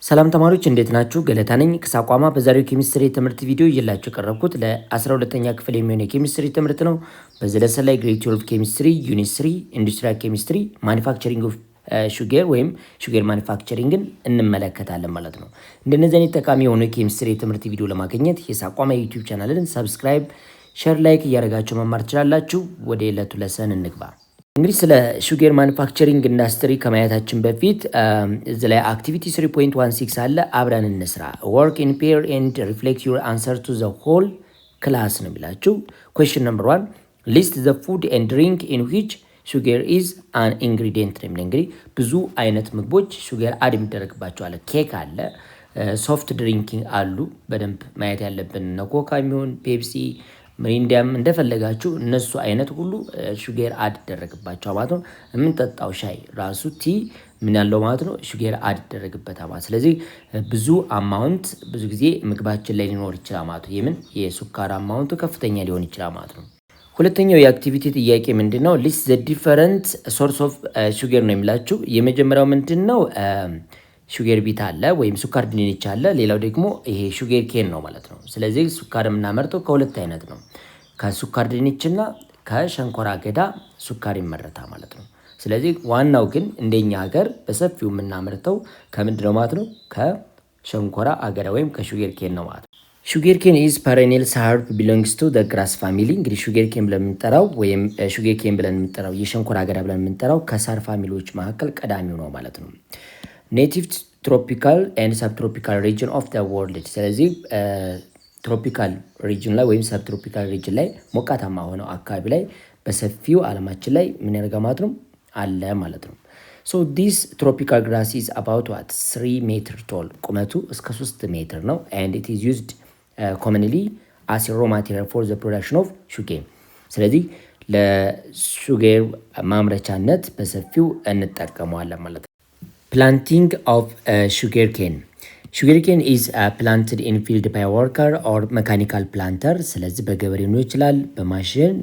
ሰላም ተማሪዎች እንዴት ናችሁ? ገለታ ነኝ ከሳቋማ። በዛሬው ኬሚስትሪ ትምህርት ቪዲዮ ይዤላችሁ ቀረብኩት ለ12ኛ ክፍል የሚሆን የኬሚስትሪ ትምህርት ነው። በዚህ ለሰን ላይ ግሬድ 12 ኬሚስትሪ ዩኒት 3 ኢንዱስትሪያል ኬሚስትሪ ማኒፋክቸሪንግ ኦፍ ሹገር ወይም ሹገር ማኒፋክቸሪንግን እንመለከታለን ማለት ነው። እንደነዚህ አይነት ጠቃሚ የሆኑ የኬሚስትሪ ትምህርት ቪዲዮ ለማግኘት የሳቋማ ዩቲዩብ ቻናልን ሰብስክራይብ፣ ሼር፣ ላይክ እያደረጋችሁ መማር ትችላላችሁ። ወደ ዕለቱ ለሰን እንግባ። እንግዲህ ስለ ሹገር ማኑፋክቸሪንግ ኢንዱስትሪ ከማየታችን በፊት እዚህ ላይ አክቲቪቲ 3.16 አለ። አብረን እንስራ። ወርክ ኢን ፔር ኤንድ ሪፍሌክት ዩር አንሰር ቱ ዘ ሆል ክላስ ነው የሚላችሁ። ኩዌስችን ነምበር 1 ሊስት ዘ ፉድ ኤንድ ድሪንክ ኢን ዊች ሹገር ኢዝ አን ኢንግሪዲየንት ነው የሚለው። እንግዲህ ብዙ አይነት ምግቦች ሹገር አድ የሚደረግባቸው አለ። ኬክ አለ፣ ሶፍት ድሪንኪንግ አሉ። በደንብ ማየት ያለብን እነ ኮካ የሚሆን ፔፕሲ፣ ሚሪንዳም እንደፈለጋችሁ እነሱ አይነት ሁሉ ሹገር አድ ይደረግባቸው ማለት ነው። የምንጠጣው ሻይ ራሱ ቲ ምን ያለው ማለት ነው ሹገር አድ ይደረግበታል ማለት። ስለዚህ ብዙ አማውንት ብዙ ጊዜ ምግባችን ላይ ሊኖር ይችላል ማለት ነው። የምን የሱካር አማውንቱ ከፍተኛ ሊሆን ይችላል ማለት ነው። ሁለተኛው የአክቲቪቲ ጥያቄ ምንድነው? ሊስት ዘ ዲፈረንት ሶርስ ኦፍ ሹገር ነው የሚላችሁ። የመጀመሪያው ምንድነው? ሹገር ቢት አለ ወይም ሱካር ድንች አለ። ሌላው ደግሞ ይሄ ሹገር ኬን ነው ማለት ነው። ስለዚህ ሱካር የምናመርተው ከሁለት አይነት ነው፣ ከሱካር ድንችና ከሸንኮራ አገዳ ሱካር ይመረታል ማለት ነው። ስለዚህ ዋናው ግን እንደኛ ሀገር በሰፊው የምናመርተው ከምንድነው ማለት ነው? ከሸንኮራ አገዳ ወይም ከሹገር ኬን ነው ማለት ነው። ሹገር ኬን ኢዝ ፐሬኒል ሀርብ ቢሎንግስ ቱ ዘ ግራስ ፋሚሊ። እንግዲህ ሹገር ኬን ብለን የምንጠራው ወይም ሹገር ኬን ብለን የምንጠራው የሸንኮራ አገዳ ብለን የምንጠራው ከሳር ፋሚሊዎች መካከል ቀዳሚው ነው ማለት ነው። ኔቲቭ ትሮፒካል ኤንድ ሰብትሮፒካል ሪጅን ኦፍ ዘ ወርልድ። ስለዚህ ትሮፒካል ሪጅን ላይ ወይም ሰብትሮፒካል ሪጅን ላይ ሞቃታማ ሆነው አካባቢ ላይ በሰፊው አለማችን ላይ ምን ያደርጋ ማለት ነው አለ ማለት ነው። ሶ ዲስ ትሮፒካል ግራስ ኢዝ አባውት ዋት 3 ሜትር ቶል፣ ቁመቱ እስከ 3 ሜትር ነው። ኤንድ ኢት ኢዝ ዩዝድ ኮመንሊ አስ ሮ ማቴሪያል ፎር ዘ ፕሮዳክሽን ኦፍ ሹገር። ስለዚህ ለሹገር ማምረቻነት በሰፊው እንጠቀመዋለን ማለት ነው። Planting of sugarcane. Sugarcane is planted in field by worker or mechanical planter. ስለዚህ በገበሬ ሊሆን ይችላል፣ በማሽን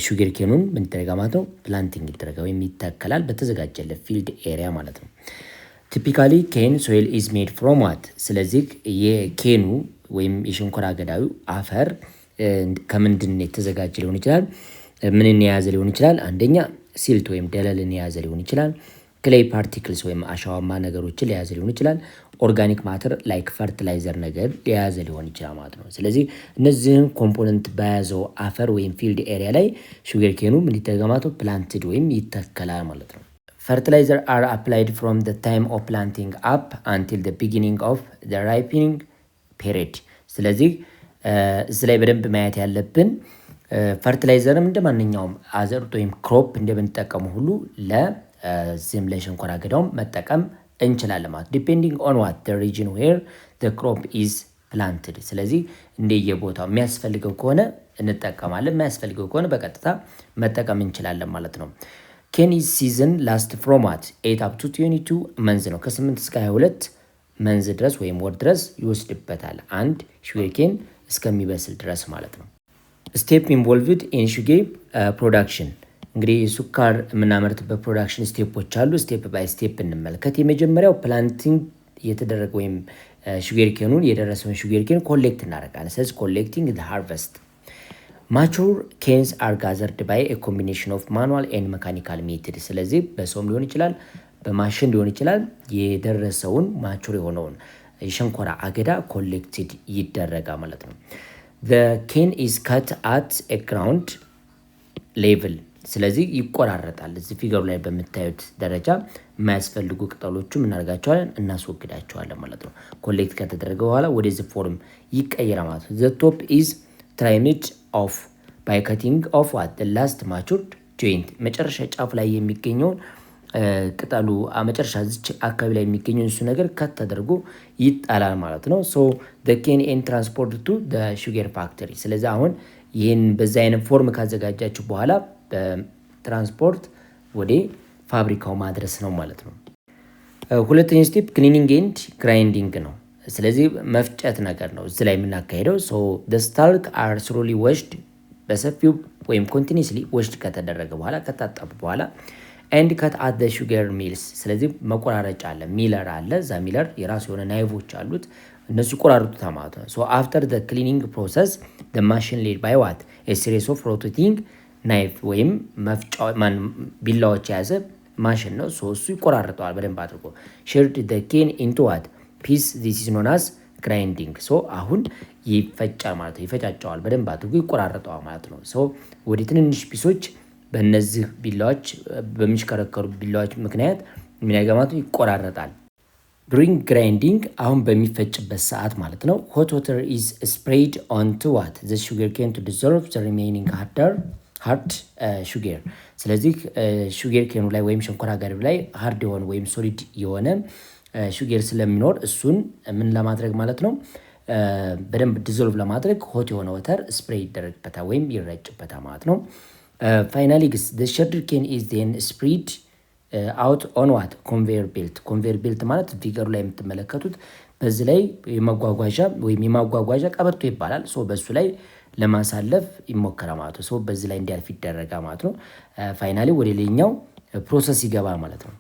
ሹገርኬኑን ምን ይደረጋል ማለት ነው ፕላንቲንግ ይደረጋል ወይም ይተከላል በተዘጋጀለት ፊልድ ኤሪያ ማለት ነው። ቲፒካሊ ኬን ሶይል ኢዝ ሜድ ፍሮም ዋት። ስለዚህ የኬኑ ወይም የሸንኮራ አገዳዩ አፈር ከምንድን የተዘጋጀ ሊሆን ይችላል? ምንን የያዘ ሊሆን ይችላል? አንደኛ ሲልት ወይም ደለልን የያዘ ሊሆን ይችላል። ክሌይ ፓርቲክልስ ወይም አሸዋማ ነገሮችን ሊያዘ ሊሆን ይችላል። ኦርጋኒክ ማተር ላይክ ፈርቲላይዘር ነገር ሊያዘ ሊሆን ይችላል ማለት ነው። ስለዚህ እነዚህን ኮምፖነንት በያዘው አፈር ወይም ፊልድ ኤሪያ ላይ ሹገር ኬኑ ምን ይደረጋል? ፕላንትድ ወይም ይተከላል ማለት ነው። ፈርቲላይዘር አር አፕላይድ ፍሮም ዘ ታይም ኦፍ ፕላንቲንግ አፕ አንቲል ዘ ቢጊኒንግ ኦፍ ዘ ራይፒኒንግ ፔሪድ። ስለዚህ እዚህ ላይ በደንብ ማየት ያለብን ፈርቲላይዘርም እንደ ማንኛውም አዘርት ወይም ክሮፕ እንደምንጠቀሙ ሁሉ ዝም ለሸንኮራ አገዳውም መጠቀም እንችላለን ማለት ዲፔንዲንግ ኦን ዋት ዘ ሪጅን ዌር ዘ ክሮፕ ኢዝ ፕላንትድ። ስለዚህ እንደየቦታው የሚያስፈልገው ከሆነ እንጠቀማለን፣ የሚያስፈልገው ከሆነ በቀጥታ መጠቀም እንችላለን ማለት ነው። ኬን ኢዝ ሲዝን ላስት ፍሮም ዋት 8 አፕ ቱ 22 መንዝ ነው። ከ8 እስከ 22 መንዝ ድረስ ወይም ወር ድረስ ይወስድበታል አንድ ሹገር ኬን እስከሚበስል ድረስ ማለት ነው። ስቴፕ ኢንቮልቭድ ኢን ሹገር ፕሮዳክሽን። እንግዲህ ሱካር የምናመርትበት ፕሮዳክሽን ስቴፖች አሉ። ስቴፕ ባይ ስቴፕ እንመልከት። የመጀመሪያው ፕላንቲንግ የተደረገ ወይም ሹገር ኬኑን የደረሰውን ሹገር ኬን ኮሌክት እናደርጋለን። ስለዚህ ኮሌክቲንግ ዘ ሃርቨስት። ማቹር ኬንስ አር ጋዘርድ ባይ ኤ ኮምቢኔሽን ኦፍ ማኑዋል ኤንድ መካኒካል ሜትድ። ስለዚህ በሰውም ሊሆን ይችላል፣ በማሽን ሊሆን ይችላል። የደረሰውን ማቹር የሆነውን የሸንኮራ አገዳ ኮሌክትድ ይደረጋል ማለት ነው። ዘ ኬን ኢዝ ካት አት ኤ ግራውንድ ሌቭል። ስለዚህ ይቆራረጣል። እዚህ ፊገሩ ላይ በምታዩት ደረጃ የማያስፈልጉ ቅጠሎቹ እናደርጋቸዋለን እናስወግዳቸዋለን ማለት ነው። ኮሌክት ከተደረገ በኋላ ወደዚህ ፎርም ይቀየራል ማለት ነው። ዘ ቶፕ ኢዝ ትራይምድ ኦፍ ባይ ካቲንግ ኦፍ ዋት ዘ ላስት ማቹርድ ጆይንት። መጨረሻ ጫፍ ላይ የሚገኘውን ቅጠሉ መጨረሻ እዚች አካባቢ ላይ የሚገኘውን እሱ ነገር ከት ተደርጎ ይጣላል ማለት ነው። ሶ ዘ ኬን ኤንድ ትራንስፖርት ቱ ዘ ሹገር ፋክተሪ። ስለዚህ አሁን ይህን በዛ አይነት ፎርም ካዘጋጃችሁ በኋላ በትራንስፖርት ወደ ፋብሪካው ማድረስ ነው ማለት ነው። ሁለተኛ ስቴፕ ክሊኒንግ ኤንድ ግራይንዲንግ ነው። ስለዚህ መፍጨት ነገር ነው እዚህ ላይ የምናካሄደው። ሶ the stalk are thoroughly washed በሰፊው ወይም ኮንቲኒስሊ ወሽድ ከተደረገ በኋላ ከታጠቡ በኋላ ኤንድ ከት አት ዘ ሹገር ሚልስ። ስለዚህ መቆራረጫ አለ፣ ሚለር አለ። እዛ ሚለር የራሱ የሆነ ናይቮች አሉት፣ እነሱ ይቆራርጡታል ማለት ነው። ሶ አፍተር ዘ ክሊኒንግ ፕሮሰስ ዘ ማሽን ሌድ ባይ ዋት ኤ ሲሪስ ኦፍ ሮቴቲንግ ናይፍ ወይም መፍጫ ቢላዎች የያዘ ማሽን ነው። ሶ እሱ ይቆራርጠዋል በደንብ አድርጎ። ሼርድ ዘ ኬን ኢንቱ ዋት ፒስ ዚስ ኢዝ ኖን አስ ግራይንዲንግ። ሶ አሁን ይፈጫል ማለት ነው። ይፈጫጨዋል በደንብ አድርጎ ይቆራርጠዋል ማለት ነው። ሶ ወደ ትንንሽ ፒሶች በእነዚህ ቢላዎች በሚሽከረከሩ ቢላዎች ምክንያት ምን ያገማቱ ይቆራረጣል። ዱሪንግ ግራይንዲንግ አሁን በሚፈጭበት ሰዓት ማለት ነው ሆት ዋተር ኢዝ ስፕሬድ ኦንቱ ዋት ዘ ሹገር ኬን ቱ ዲዞልቭ ዘ ሪሜይኒንግ ሃርድ ሹገር። ስለዚህ ሹገር ኬኑ ላይ ወይም ሸንኮራ አገዳው ላይ ሃርድ የሆነ ወይም ሶሊድ የሆነ ሹገር ስለሚኖር እሱን ምን ለማድረግ ማለት ነው በደንብ ዲዞልቭ ለማድረግ ሆት የሆነ ወተር ስፕሬይ ይደረግበታል ወይም ይረጭበታል ማለት ነው። ፋይናሊ ግስ ዘ ሹገር ኬን ኢዝ ዜን ስፕሪድ አውት ኦን ዋት ኮንቬየር ቤልት። ኮንቬየር ቤልት ማለት ፊገሩ ላይ የምትመለከቱት በዚህ ላይ የመጓጓዣ ወይም የማጓጓዣ ቀበቶ ይባላል። ሶ በሱ ላይ ለማሳለፍ ይሞከራል ማለት ነው። ሶ በዚህ ላይ እንዲያልፍ ይደረጋል ማለት ነው። ፋይናሊ ወደ ሌላኛው ፕሮሰስ ይገባል ማለት ነው።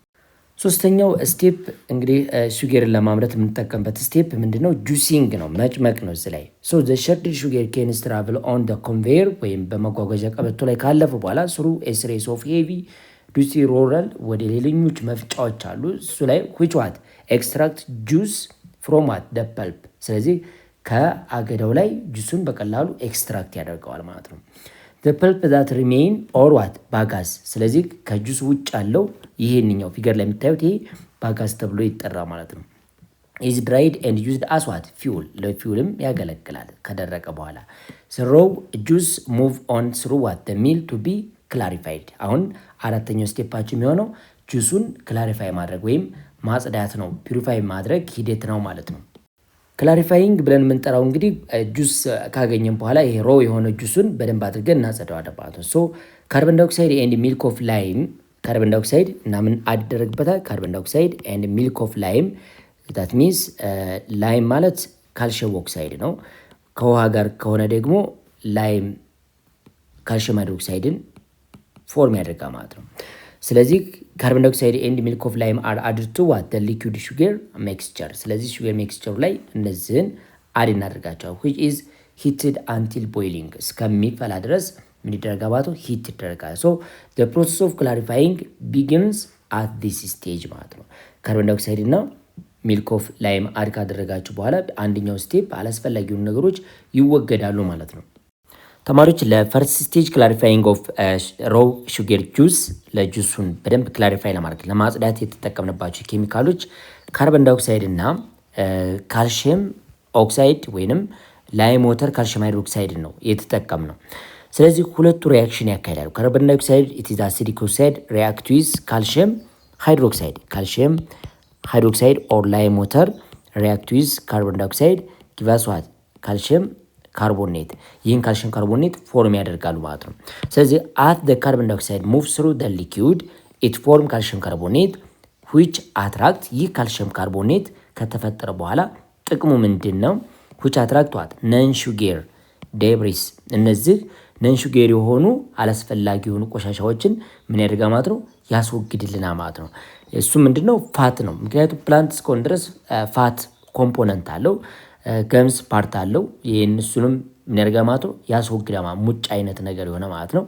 ሶስተኛው ስቴፕ እንግዲህ ሹገርን ለማምረት የምንጠቀምበት ስቴፕ ምንድነው? ጁሲንግ ነው፣ መጭመቅ ነው እዚህ ላይ። ሶ ዘ ሸርድድ ሹገር ኬን ትራቭል ኦን ዘ ኮንቬየር ወይም በመጓጓዣ ቀበቶ ላይ ካለፉ በኋላ ስሩ ኤ ሲሪስ ኦፍ ሄቪ ዱሲ ሮለር ወደ ሌሎኞች መፍጫዎች አሉ። እሱ ላይ which what extract juice from what the pulp። ስለዚህ ከአገዳው ላይ ጁሱን በቀላሉ ኤክስትራክት ያደርገዋል ማለት ነው። the pulp that remain or what ባጋዝ። ስለዚህ ከጁስ ውጭ ያለው ይሄንኛው ፊገር ላይ የምታዩት ይሄ ባጋዝ ተብሎ ይጠራ ማለት ነው። is dried and used as what fuel። ለፊውልም ያገለግላል ከደረቀ በኋላ። the raw juice move on through what the meal to be ክላሪፋይድ። አሁን አራተኛው ስቴፓችን የሚሆነው ጁሱን ክላሪፋይ ማድረግ ወይም ማጽዳት ነው፣ ፒሪፋይ ማድረግ ሂደት ነው ማለት ነው። ክላሪፋይንግ ብለን የምንጠራው እንግዲህ ጁስ ካገኘን በኋላ ይሄ ሮ የሆነ ጁሱን በደንብ አድርገን እናጸዳዋለን ማለት ነው። ሶ ካርቦን ዳይኦክሳይድ ኤንድ ሚልክ ኦፍ ላይም፣ ካርቦን ዳይኦክሳይድ እና ምን አደረግበታል? ካርቦን ዳይኦክሳይድ ኤንድ ሚልክ ኦፍ ላይም። ዛት ሚንስ ላይም ማለት ካልሽየም ኦክሳይድ ነው። ከውሃ ጋር ከሆነ ደግሞ ላይም ካልሽየም ሃይድሮክሳይድን ፎርም ያደርጋል ማለት ነው። ስለዚህ ካርቦን ዳይኦክሳይድ ኤንድ ሚልክ ኦፍ ላይም አር አድድ ቱ ዋት ዘ ሊኩዊድ ሹገር ሚክስቸር። ስለዚህ ሹገር ሚክስቸሩ ላይ እነዚህን አድ እናደርጋቸዋል። which is heated until boiling እስከሚፈላ ድረስ ምን ይደረጋል ማለት ነው? ሂት ይደረጋል። so the process of clarifying begins at this stage ማለት ነው። ካርቦን ዳይኦክሳይድ እና ሚልክ ኦፍ ላይም አድ ካደረጋችሁ በኋላ አንደኛው ስቴፕ አላስፈላጊ የሆኑ ነገሮች ይወገዳሉ ማለት ነው። ተማሪዎች ለፈርስት ስቴጅ ክላሪፋይንግ ኦፍ ሮው ሹገር ጁስ ለጁሱን በደንብ ክላሪፋይ ለማድረግ ለማጽዳት የተጠቀምንባቸው ኬሚካሎች ካርቦን ዳይኦክሳይድ እና ካልሽየም ኦክሳይድ ወይንም ላይም ወተር ካልሽየም ሃይድሮክሳይድ ነው የተጠቀምነው። ስለዚህ ሁለቱ ሪያክሽን ያካሂዳሉ። ካርቦን ዳይኦክሳይድ ኢት ኢዝ አሲዲክ ኦክሳይድ ሪአክት ዊዝ ካልሽየም ሃይድሮክሳይድ፣ ካልሽየም ሃይድሮክሳይድ ኦር ላይም ወተር ሪአክት ዊዝ ካርቦን ዳይኦክሳይድ ጊቭ አስ ዋት ካልሽየም ካርቦኔት። ይህን ካልሽየም ካርቦኔት ፎርም ያደርጋሉ ማለት ነው። ስለዚህ አት ዘ ካርቦን ዳይኦክሳይድ ሙቭ ስሩ ዘ ሊኩዊድ ኢት ፎርም ካልሽየም ካርቦኔት which attract። ይህ ካልሽየም ካርቦኔት ከተፈጠረ በኋላ ጥቅሙ ምንድን ነው? which attract what ነን ሹገር ዴብሪስ። እነዚህ ነን ሹገር የሆኑ አላስፈላጊ የሆኑ ቆሻሻዎችን ምን ያደርጋ ማለት ነው? ያስወግድልና ማለት ነው። እሱ ምንድነው? ፋት ነው። ምክንያቱም ፕላንት እስከሆነ ድረስ ፋት ኮምፖነንት አለው፣ ገምስ ፓርት አለው። ይህን እሱንም ምን ያደርጋል ማለት ነው? ያስወግዳል። ሙጭ አይነት ነገር የሆነ ማለት ነው።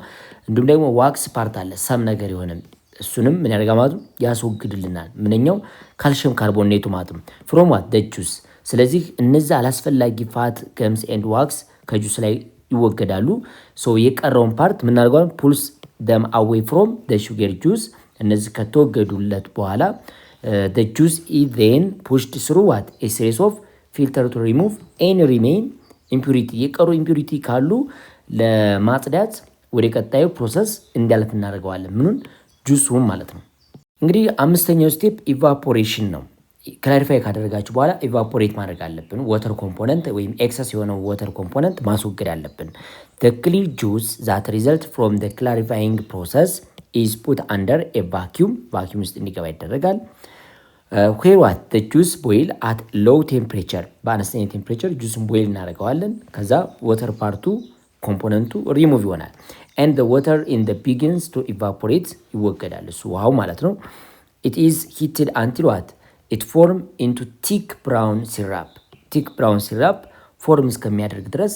እንዲሁም ደግሞ ዋክስ ፓርት አለ፣ ሰም ነገር የሆነ እሱንም ምን ያደርጋል ማለት ነው? ያስወግድልናል። ምንኛው? ካልሽየም ካርቦኔቱ ማለት ነው። ፍሮም ዋት ዘ ጁስ። ስለዚህ እነዚህ አላስፈላጊ ፋት ገምስ ኤንድ ዋክስ ከጁስ ላይ ይወገዳሉ። ሶ የቀረውን ፓርት ምን አድርጓል? ፑልስ ደም አዌይ ፍሮም ዘ ሹገር ጁስ። እነዚህ ከተወገዱለት በኋላ ዘ ጁስ ኢዝ ዜን ፑሽድ ስሩ ዋት ኤ ሲሪስ ኦፍ ፊልተር ቱ ሪሙቭ ኤኒ ሪሜይን ኢምፒሪቲ። የቀሩ ኢምፒሪቲ ካሉ ለማጽዳት ወደ ቀጣዩ ፕሮሰስ እንዲያልፍ እናደርገዋለን። ምኑን? ጁሱን ማለት ነው። እንግዲህ አምስተኛው ስቴፕ ኢቫፖሬሽን ነው። ክላሪፋይ ካደረጋችሁ በኋላ ኢቫፖሬት ማድረግ አለብን። ወተር ኮምፖነንት ወይም ኤክሰስ የሆነው ወተር ኮምፖነንት ማስወገድ አለብን። the clear juice that result from the clarifying process is put under a vacuum ውስጥ እንዲገባ ይደረጋል። where what the juice boil at low temperature በአነስተኛ ቴምፕሬቸር ጁስን ቦይል እናደርገዋለን። ከዛ ወተር ፓርቱ ኮምፖነንቱ ሪሙቭ ይሆናል። and the water in the begins to evaporate ይወገዳል እሱ ውሃው ማለት ነው። it is heated until what it form into thick brown syrup ፎርም እስከሚያደርግ ድረስ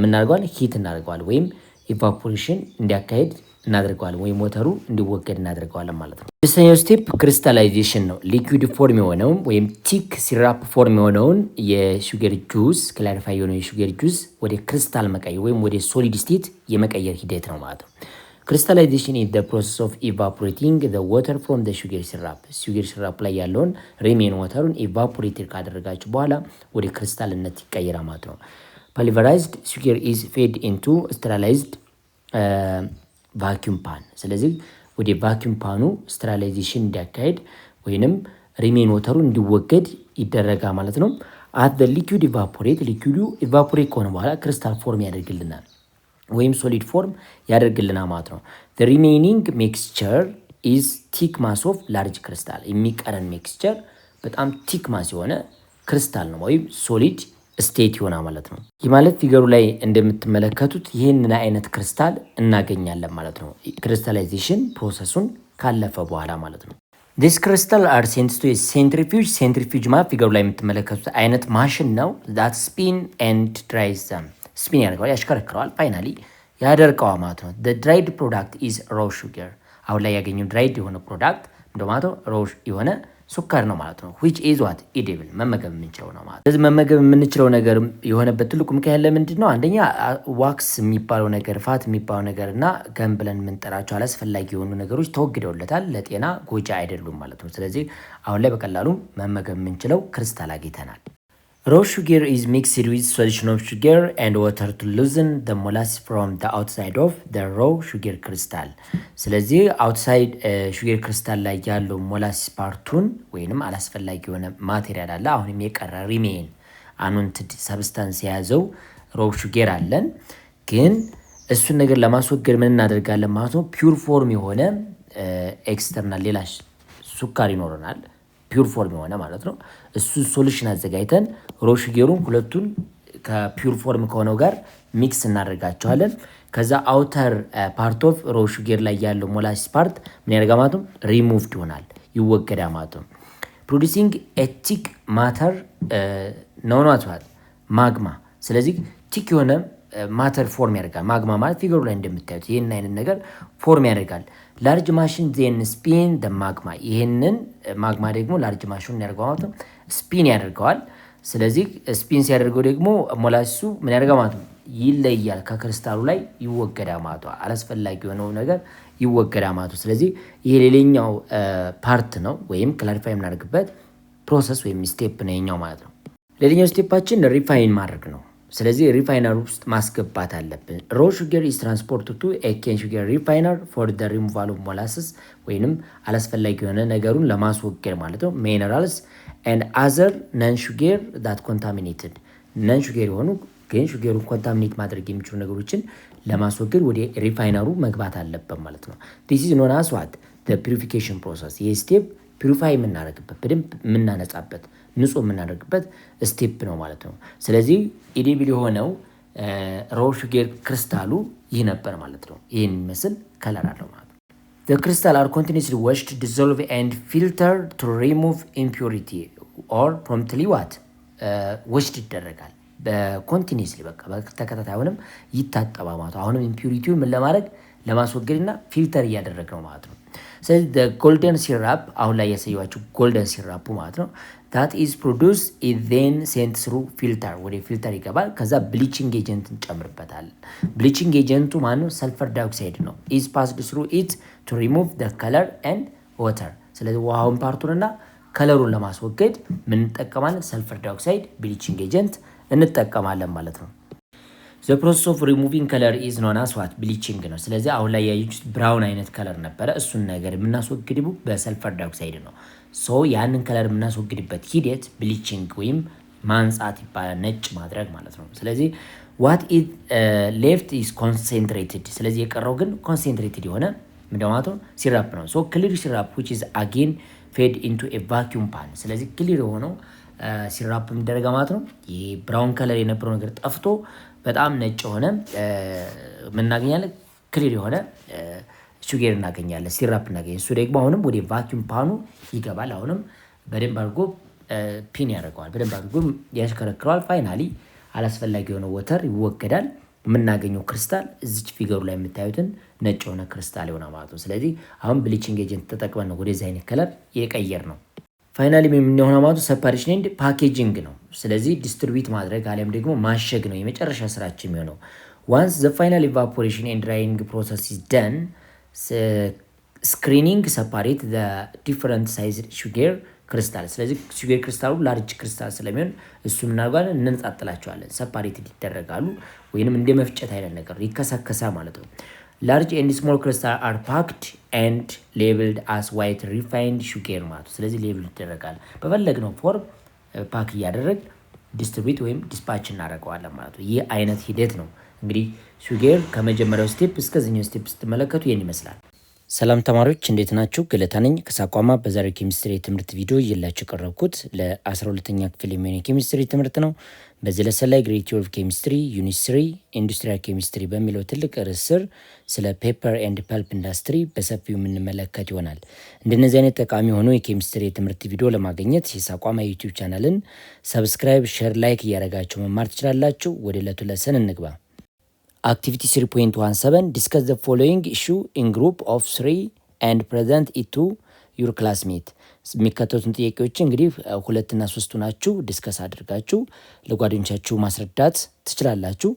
ምናደርገዋል ሂት እናደርገዋል ወይም ኢቫፖሬሽን እንዲያካሄድ እናደርገዋለን ወይም ሞተሩ እንዲወገድ እናደርገዋለን ማለት ነው። ስድስተኛው ስቴፕ ክሪስታላይዜሽን ነው። ሊኩዊድ ፎርም የሆነውን ወይም ቲክ ሲራፕ ፎርም የሆነውን የሹገር ጁስ ክላሪፋይ የሆነው የሹገር ጁስ ወደ ክሪስታል መቀየር ወይም ወደ ሶሊድ ስቴት የመቀየር ሂደት ነው ማለት ነው። ክሪስታላይዜሽን ኢዝ ዘ ፕሮሰስ ኦፍ ኢቫፖሬቲንግ ዘ ዋተር ፍሮም ዘ ሹገር ሲራፕ። ሹገር ሲራፕ ላይ ያለውን ሪሜን ዋተሩን ኢቫፖሬትድ ካደረጋችሁ በኋላ ወደ ክሪስታልነት ይቀየራል ማለት ነው። ፓልቨራይዝድ ሹገር ኢዝ ፌድ ኢንቱ ስተራላይዝድ ቫኪዩም ፓን። ስለዚህ ወደ ቫኪዩም ፓኑ ስተራላይዜሽን እንዲያካሄድ ወይንም ሪሜን ወተሩ እንዲወገድ ይደረጋል ማለት ነው። አት ዘ ሊኩዊድ ሊኩዊዱ ኢቫፖሬት ከሆነ በኋላ ክሪስታል ፎርም ያደርግልናል ወይም ሶሊድ ፎርም ያደርግልናል ማለት ነው። ዘ ሪሜኒንግ ሚክስቸር ኢዝ ቲክ ማስ ኦፍ ላርጅ ክሪስታል። የሚቀረን ሚክስቸር በጣም ቲክ ማስ የሆነ ክሪስታል ነው ወይም ሶሊድ ስቴት ይሆናል ማለት ነው። ይህ ማለት ፊገሩ ላይ እንደምትመለከቱት ይህንን አይነት ክሪስታል እናገኛለን ማለት ነው። ክሪስታላይዜሽን ፕሮሰሱን ካለፈ በኋላ ማለት ነው። ዲስ ክሪስታል አር ሴንት ቱ ሴንትሪፊውጅ። ሴንትሪፊውጅ ማለት ፊገሩ ላይ የምትመለከቱት አይነት ማሽን ነው። ዛት ስፒን ኤንድ ድራይዝ ዘም። ስፒን ያደርገዋል፣ ያሽከረክረዋል፣ ፋይናሊ ያደርቀዋል ማለት ነው። ዘ ድራይድ ፕሮዳክት ኢዝ ሮው ሹገር። አሁን ላይ ያገኘው ድራይድ የሆነ ፕሮዳክት እንደማለት ሮው የሆነ ሱካር ነው ማለት ነው። which is what edible መመገብ የምንችለው ነው ማለት ነው። ስለዚህ መመገብ የምንችለው ነገር የሆነበት ትልቁ ምክንያት ለምንድን ነው? አንደኛ ዋክስ የሚባለው ነገር ፋት የሚባለው ነገር እና ገም ብለን የምንጠራቸው አላስፈላጊ የሆኑ ነገሮች ተወግደውለታል፣ ለጤና ጎጂ አይደሉም ማለት ነው። ስለዚህ አሁን ላይ በቀላሉ መመገብ የምንችለው ክሪስታል አግኝተናል። raw sugar is mixed with solution of sugar and water to loosen the molasses from the outside of the raw sugar crystal። ስለዚህ አውትሳይድ ሹገር ክሪስታል ላይ ያለው ሞላሲስ ፓርቱን ወይንም አላስፈላጊ የሆነ ማቴሪያል አለ። አሁንም የቀረ ሪሜን አንወንትድ ሰብስታንስ የያዘው ሮው ሹገር አለን። ግን እሱን ነገር ለማስወገድ ምን እናደርጋለን ማለት ነው? ፒውር ፎርም የሆነ ኤክስተርናል ሌላ ሱካር ይኖረናል፣ ፒውር ፎርም የሆነ ማለት ነው። እሱ ሶሉሽን አዘጋጅተን ሮው ሹገሩን ሁለቱን ከፒውር ፎርም ከሆነው ጋር ሚክስ እናደርጋቸዋለን። ከዛ አውተር ፓርት ኦፍ ሮው ሹገር ላይ ያለው ሞላሲስ ፓርት ምን ያደርጋል ማለት ነው? ሪሙቭድ ይሆናል፣ ይወገዳል ማለት ነው። ፕሮዲሲንግ ቲክ ማተር ነውኗቷል ማግማ። ስለዚህ ቲክ የሆነ ማተር ፎርም ያደርጋል። ማግማ ማለት ፊገሩ ላይ እንደምታዩት ይህን አይነት ነገር ፎርም ያደርጋል። ላርጅ ማሽን ዜን ስፒን ደ ማግማ። ይህንን ማግማ ደግሞ ላርጅ ማሽኑን ያደርገዋል ማለት ነው፣ ስፒን ያደርገዋል። ስለዚህ ስፒን ሲያደርገው ደግሞ ሞላሲሱ ምን ያደርጋል ማለት ነው? ይለያል፣ ከክሪስታሉ ላይ ይወገዳል ማለት ነው። አላስፈላጊ የሆነው ነገር ይወገዳል ማለት ነው። ስለዚህ ይሄ ሌላኛው ፓርት ነው ወይም ክላሪፋይ የምናደርግበት ፕሮሰስ ወይም ስቴፕ ነው የኛው ማለት ነው። ሌላኛው ስቴፓችን ሪፋይን ማድረግ ነው። ስለዚህ ሪፋይነር ውስጥ ማስገባት አለብን። ሮው ሹገር ኢዝ ትራንስፖርት ቱ ኬን ሹገር ሪፋይነር ፎር ደ ሪሙቫል ኦፍ ሞላስስ ወይንም አላስፈላጊ የሆነ ነገሩን ለማስወገድ ማለት ነው። ሚነራልስ ኤንድ አዘር ነን ሹገር ዳት ኮንታሚኔትድ። ነን ሹገር የሆኑ ግን ሹገሩን ኮንታሚኔት ማድረግ የሚችሉ ነገሮችን ለማስወገድ ወደ ሪፋይነሩ መግባት አለበት ማለት ነው። ዲስ ኢዝ ኖን አስ ዋት ዘ ፒሪፊኬሽን ፕሮሰስ። ይህ ስቴፕ ፒሪፋይ የምናደርግበት በደንብ የምናነጻበት ንጹህ የምናደርግበት ስቴፕ ነው ማለት ነው። ስለዚህ ኢዲብል የሆነው ሮው ሹገር ክሪስታሉ ይህ ነበር ማለት ነው። ይህን የሚመስል ከለር አለው ማለት ነው። The crystal are continuously washed, dissolved and filtered to remove impurity or promptly what washed ይደረጋል። በኮንቲኒስሊ በቃ በተከታታይ አሁንም ይታጠባል ማለት ነው። አሁንም ኢምፒዩሪቲውን ምን ለማድረግ ለማስወገድና ፊልተር እያደረግ ነው ማለት ነው። ስለዚህ ጎልደን ሲራፕ አሁን ላይ ያሳየኋችሁ ጎልደን ሲራፑ ማለት ነው that is produced is then sent through filter ወደ ፊልተር ይገባል። ከዛ ብሊቺንግ ኤጀንት እንጨምርበታል። ብሊቺንግ ኤጀንቱ ማነው? ሰልፈር ዳይኦክሳይድ ነው። is passed through it to remove the color and water። ስለዚህ ውሃውን ፓርቱንና ከለሩን ለማስወገድ ምን እንጠቀማለን? ሰልፈር ዳይኦክሳይድ ብሊቺንግ ኤጀንት እንጠቀማለን ማለት ነው። the process of removing color is known as what bleaching ነው። ስለዚህ አሁን ላይ ያዩት ብራውን አይነት ከለር ነበረ። እሱን ነገር የምናስወግድው በሰልፈር ዳይኦክሳይድ ነው። ሶ ያንን ከለር የምናስወግድበት ሂደት ብሊቺንግ ወይም ማንጻት ይባላል፣ ነጭ ማድረግ ማለት ነው። ስለዚህ what is left is concentrated። ስለዚህ የቀረው ግን ኮንሰንትሬትድ የሆነ ምንድነው ሲራፕ ነው። ሶ ክሊር ሲራፕ which is again fed into a vacuum pan። ስለዚህ ክሊር የሆነው ሲራፕ የሚደረገው ማለት ነው። ይሄ ብራውን ከለር የነበረው ነገር ጠፍቶ በጣም ነጭ ሆነ ምናገኛለን? ክሊር የሆነ ሹጌር እናገኛለን፣ ሲራፕ እናገኛለን። እሱ ደግሞ አሁንም ወደ ቫኪዩም ፓኑ ይገባል። አሁንም በደንብ አድርጎ ፒን ያደርገዋል፣ በደንብ አድርጎ ያሽከረክረዋል። ፋይናሊ አላስፈላጊ የሆነ ወተር ይወገዳል። የምናገኘው ክሪስታል እዚች ፊገሩ ላይ የምታዩትን ነጭ የሆነ ክሪስታል የሆነ ማለት ነው። ስለዚህ አሁን ብሊቺንግ ኤጀንት ተጠቅመን ነው ወደዚህ አይነት ከለር የቀየር ነው። ፋይናሊ የምንሆነው ማለት ሰፓሬሽን ኤንድ ፓኬጂንግ ነው። ስለዚህ ዲስትሪቢዩት ማድረግ አሊያም ደግሞ ማሸግ ነው የመጨረሻ ስራችን የሚሆነው። ዋንስ ዘ ፋይናል ኢቫፖሬሽን ኤንድ ድራይንግ ፕሮሰስ ኢዝ ደን ስክሪኒንግ ሰፓሬት ዘ ዲፈረንት ሳይዝ ሹጌር ክሪስታል። ስለዚህ ሹጌር ክሪስታሉ ላርጅ ክሪስታል ስለሚሆን እሱ ምናልባት እንነጣጥላቸዋለን፣ ሰፓሬት ይደረጋሉ፣ ወይንም እንደ መፍጨት አይነት ነገር ይከሳከሳ ማለት ነው። ላርጅ ኤንድ ስሞል ክሪስታል አር ፓክድ ኤንድ ሌብልድ አስ ዋይት ሪፋይንድ ሹጌር ማለት ነው። ስለዚህ ሌብል ይደረጋል፣ በፈለግነው ፎርም ፓክ እያደረግ ዲስትሪቢዩት ወይም ዲስፓች እናደርገዋለን ማለት ነው። ይህ አይነት ሂደት ነው እንግዲህ ሹጌር ከመጀመሪያው ስቴፕ እስከዚህኛው ስቴፕ ስትመለከቱ ይህን ይመስላል። ሰላም ተማሪዎች እንዴት ናችሁ? ገለታ ነኝ ከሳቋማ። በዛሬው ኬሚስትሪ የትምህርት ቪዲዮ እየላችሁ የቀረብኩት ለ12ኛ ክፍል የሚሆን የኬሚስትሪ ትምህርት ነው። በዚህ ለሰን ላይ ግሬድ 12 ኬሚስትሪ ዩኒት 3 ኢንዱስትሪያል ኬሚስትሪ በሚለው ትልቅ ርዕስ ስር ስለ ፔፐር ኤንድ ፐልፕ ኢንዱስትሪ በሰፊው የምንመለከት ይሆናል። እንደነዚህ አይነት ጠቃሚ የሆኑ የኬሚስትሪ የትምህርት ቪዲዮ ለማግኘት የሳቋማ ዩቲዩብ ቻናልን ሰብስክራይብ፣ ሼር፣ ላይክ እያደረጋችሁ መማር ትችላላችሁ። ወደ ዕለቱ ለሰን እንግባ። አክቲቪቲ 3.17 ዲስከስ ዘ ፎሎዊንግ ኢሹ ኢን ግሩፕ ኦፍ 3 ኤንድ ፕሬዘንት ኢት ቱ ዩር ክላስሜት። የሚከተሉትን ጥያቄዎች እንግዲህ 2 እና 3 ናችሁ ዲስከስ አድርጋችሁ ለጓደኞቻችሁ ማስረዳት ትችላላችሁ።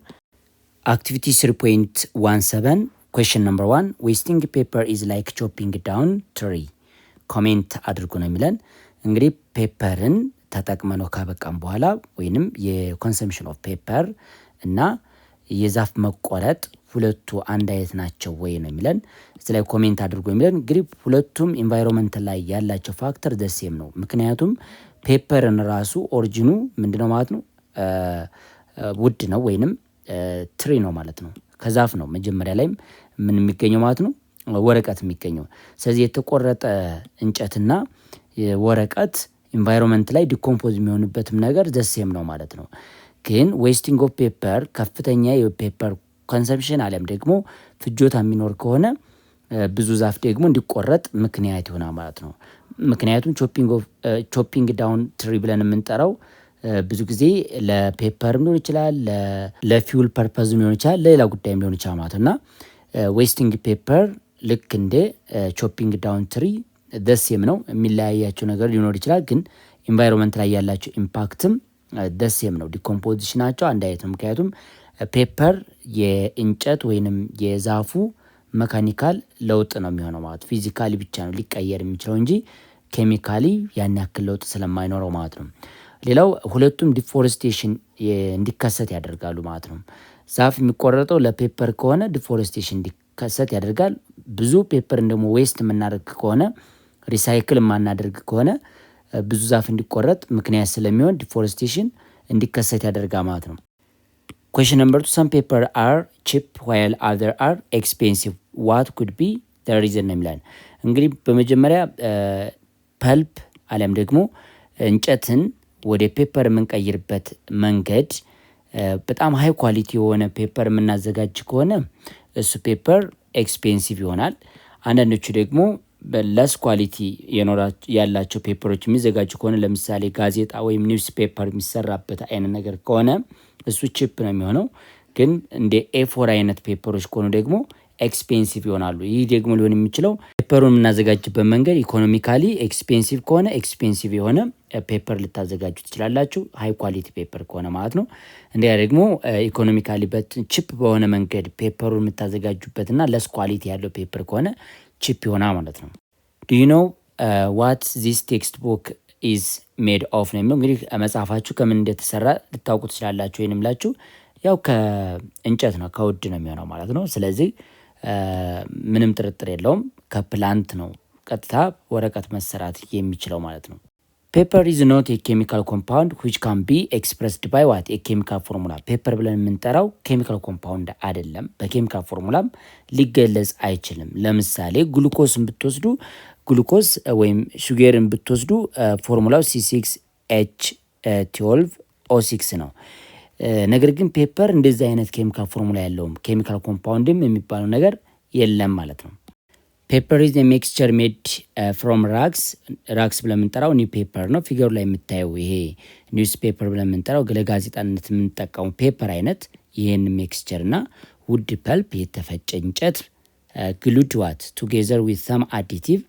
አክቲቪቲ 3.17 ኩዌስችን ነምበር 1 ዌስቲንግ ፔፐር ኢዝ ላይክ ቾፒንግ ዳውን ትሪ። ኮሜንት አድርጉ ነው የሚለን። እንግዲህ ፔፐርን ተጠቅመነው ካበቃም በኋላ ወይንም የኮንሰምሽን ኦፍ ፔፐር እና የዛፍ መቆረጥ ሁለቱ አንድ አይነት ናቸው ወይ ነው የሚለን። እዚህ ላይ ኮሜንት አድርጎ የሚለን እንግዲህ ሁለቱም ኢንቫይሮንመንት ላይ ያላቸው ፋክተር ደሴም ነው። ምክንያቱም ፔፐርን ራሱ ኦሪጂኑ ምንድነው ማለት ነው ውድ ነው ወይንም ትሪ ነው ማለት ነው። ከዛፍ ነው መጀመሪያ ላይም ምን የሚገኘው ማለት ነው ወረቀት የሚገኘው። ስለዚህ የተቆረጠ እንጨትና ወረቀት ኢንቫይሮንመንት ላይ ዲኮምፖዝ የሚሆንበትም ነገር ደሴም ነው ማለት ነው። ግን ዌስቲንግ ኦፍ ፔፐር ከፍተኛ የፔፐር ኮንሰምፕሽን አለም ደግሞ ፍጆታ የሚኖር ከሆነ ብዙ ዛፍ ደግሞ እንዲቆረጥ ምክንያት ይሆናል ማለት ነው። ምክንያቱም ቾፒንግ ዳውን ትሪ ብለን የምንጠራው ብዙ ጊዜ ለፔፐርም ሊሆን ይችላል፣ ለፊውል ፐርፐዝም ሊሆን ይችላል፣ ለሌላ ጉዳይም ሊሆን ይችላል ማለት እና ዌስቲንግ ፔፐር ልክ እንደ ቾፒንግ ዳውን ትሪ ደሴም ነው። የሚለያያቸው ነገር ሊኖር ይችላል፣ ግን ኢንቫይሮንመንት ላይ ያላቸው ኢምፓክትም ደሴም ነው። ዲኮምፖዚሽናቸው አንድ አይነት ነው። ምክንያቱም ፔፐር የእንጨት ወይንም የዛፉ መካኒካል ለውጥ ነው የሚሆነው ማለት ፊዚካሊ ብቻ ነው ሊቀየር የሚችለው እንጂ ኬሚካሊ ያን ያክል ለውጥ ስለማይኖረው ማለት ነው። ሌላው ሁለቱም ዲፎሬስቴሽን እንዲከሰት ያደርጋሉ ማለት ነው። ዛፍ የሚቆረጠው ለፔፐር ከሆነ ዲፎሬስቴሽን እንዲከሰት ያደርጋል። ብዙ ፔፐር ደግሞ ዌስት የምናደርግ ከሆነ ሪሳይክል የማናደርግ ከሆነ ብዙ ዛፍ እንዲቆረጥ ምክንያት ስለሚሆን ዲፎሬስቴሽን እንዲከሰት ያደርጋል ማለት ነው። ኩዌስችን ነምበር 2 some paper are cheap while other are expensive what could be the reason ነው የሚለን። እንግዲህ በመጀመሪያ ፐልፕ አለም ደግሞ እንጨትን ወደ ፔፐር የምንቀይርበት መንገድ በጣም ሃይ ኳሊቲ የሆነ ፔፐር የምናዘጋጅ ከሆነ እሱ ፔፐር ኤክስፔንሲቭ ይሆናል። አንዳንዶቹ ደግሞ በለስ ኳሊቲ ያላቸው ፔፐሮች የሚዘጋጁ ከሆነ ለምሳሌ ጋዜጣ ወይም ኒውስ ፔፐር የሚሰራበት አይነት ነገር ከሆነ እሱ ቺፕ ነው የሚሆነው። ግን እንደ ኤፎር አይነት ፔፐሮች ከሆኑ ደግሞ ኤክስፔንሲቭ ይሆናሉ። ይህ ደግሞ ሊሆን የሚችለው ፔፐሩን የምናዘጋጅበት መንገድ ኢኮኖሚካሊ ኤክስፔንሲቭ ከሆነ ኤክስፔንሲቭ የሆነ ፔፐር ልታዘጋጁ ትችላላችሁ፣ ሃይ ኳሊቲ ፔፐር ከሆነ ማለት ነው። እንዲያ ደግሞ ኢኮኖሚካሊ ቺፕ በሆነ መንገድ ፔፐሩን የምታዘጋጁበትና ለስ ኳሊቲ ያለው ፔፐር ከሆነ ቺፕ ይሆናል ማለት ነው። ዱ ዩ ኖው ዋት ዚስ ቴክስት ቡክ ኢዝ ሜድ ኦፍ ነው የሚለው። እንግዲህ መጽሐፋችሁ ከምን እንደተሰራ ልታውቁ ትችላላችሁ። ወይንም ላችሁ ያው ከእንጨት ነው ከውድ ነው የሚሆነው ማለት ነው። ስለዚህ ምንም ጥርጥር የለውም ከፕላንት ነው ቀጥታ ወረቀት መሰራት የሚችለው ማለት ነው። ፔፐር ኢዝ ኖት የኬሚካል ኮምፓውንድ ዊች ካን ቢ ኤክስፕረስድ ባይ ዋት የኬሚካል ፎርሙላ። ፔፐር ብለን የምንጠራው ኬሚካል ኮምፓውንድ አይደለም፣ በኬሚካል ፎርሙላም ሊገለጽ አይችልም። ለምሳሌ ግሉኮስን ብትወስዱ ግሉኮስ ወይም ሹገርን ብትወስዱ ፎርሙላው C6H12O6 ነው። ነገር ግን ፔፐር እንደዚህ አይነት ኬሚካል ፎርሙላ ያለውም ኬሚካል ኮምፓውንድም የሚባለው ነገር የለም ማለት ነው። ፔፐር ኢዝ ሚክስቸር ሜድ ፍሮም ራግስ ብለን የምንጠራው ኒው ፔፐር ነው። ፊገሩ ላይ የምታየው ይሄ ኒውስ ፔፐር ብለን የምንጠራው ለጋዜጣነት የምንጠቀሙ ፔፐር አይነት ይህን ሚክስቸር እና ውድ ፐልፕ የተፈጨ እንጨት ግሉድ ዋት ቱጌዘር ዊዝ ሰም አዲቲቭ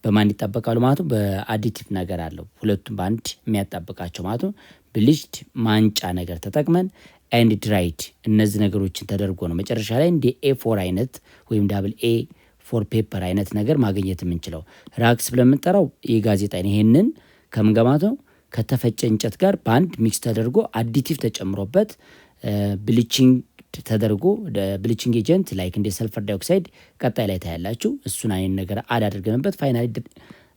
በማን ይጣበቃሉ ማለት ነው። በአዲቲቭ ነገር አለው ሁለቱም በአንድ የሚያጣብቃቸው ማለት ነው። ብልጭድ ማንጫ ነገር ተጠቅመን ኤንድ ድራይድ እነዚህ ነገሮችን ተደርጎ ነው መጨረሻ ላይ እንደ ኤ4 አይነት ወይም ዳብል ኤ4 ፔፐር አይነት ነገር ማግኘት የምንችለው። ራግስ ብለን የምንጠራው የጋዜጣ ይሄንን ከምንገማት ነው ከተፈጨ እንጨት ጋር በአንድ ሚክስ ተደርጎ አዲቲቭ ተጨምሮበት ብሊቺንግ ተደርጎ ብሊቺንግ ኤጀንት ላይክ እንደ ሰልፈር ዳይኦክሳይድ ቀጣይ ላይ ታያላችሁ። እሱን አይነት ነገር አዳድርገንበት ፋይናሊ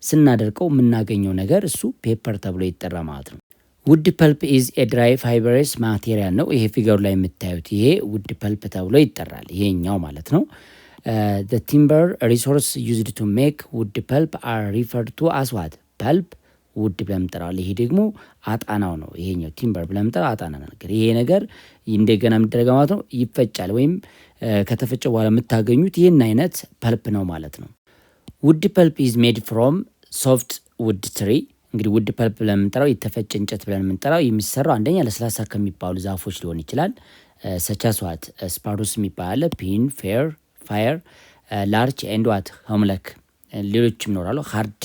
ስናደርቀው የምናገኘው ነገር እሱ ፔፐር ተብሎ ይጠራ ማለት ነው። ውድ ፐልፕ ኢዝ ኤ ድራይ ፋይበረስ ማቴሪያል ነው። ይሄ ፊገሩ ላይ የምታዩት ይሄ ውድ ፐልፕ ተብሎ ይጠራል። ይሄኛው ማለት ነው። the timber resource used to make wood pulp are referred to as what pulp ውድ ብለን እንጠራዋለን። ይሄ ደግሞ አጣናው ነው። ይሄኛው ቲምበር ብለን እንጠራው አጣና ነገር። ይሄ ነገር እንደገና የሚደረገው ማለት ነው ይፈጫል፣ ወይም ከተፈጨ በኋላ የምታገኙት ይህን አይነት ፐልፕ ነው ማለት ነው። ውድ ፐልፕ ኢዝ ሜድ ፍሮም ሶፍት ውድ ትሪ። እንግዲህ ውድ ፐልፕ ብለን የምንጠራው የተፈጨ እንጨት ብለን የምንጠራው የሚሰራው አንደኛ ለስላሳ ከሚባሉ ዛፎች ሊሆን ይችላል። ሰቻስዋት ስፓሩስ የሚባል ፒን፣ ፌር፣ ፋየር፣ ላርች ኤንድ ዋት ሆምለክ ሌሎችም ይኖራሉ። ሃርድ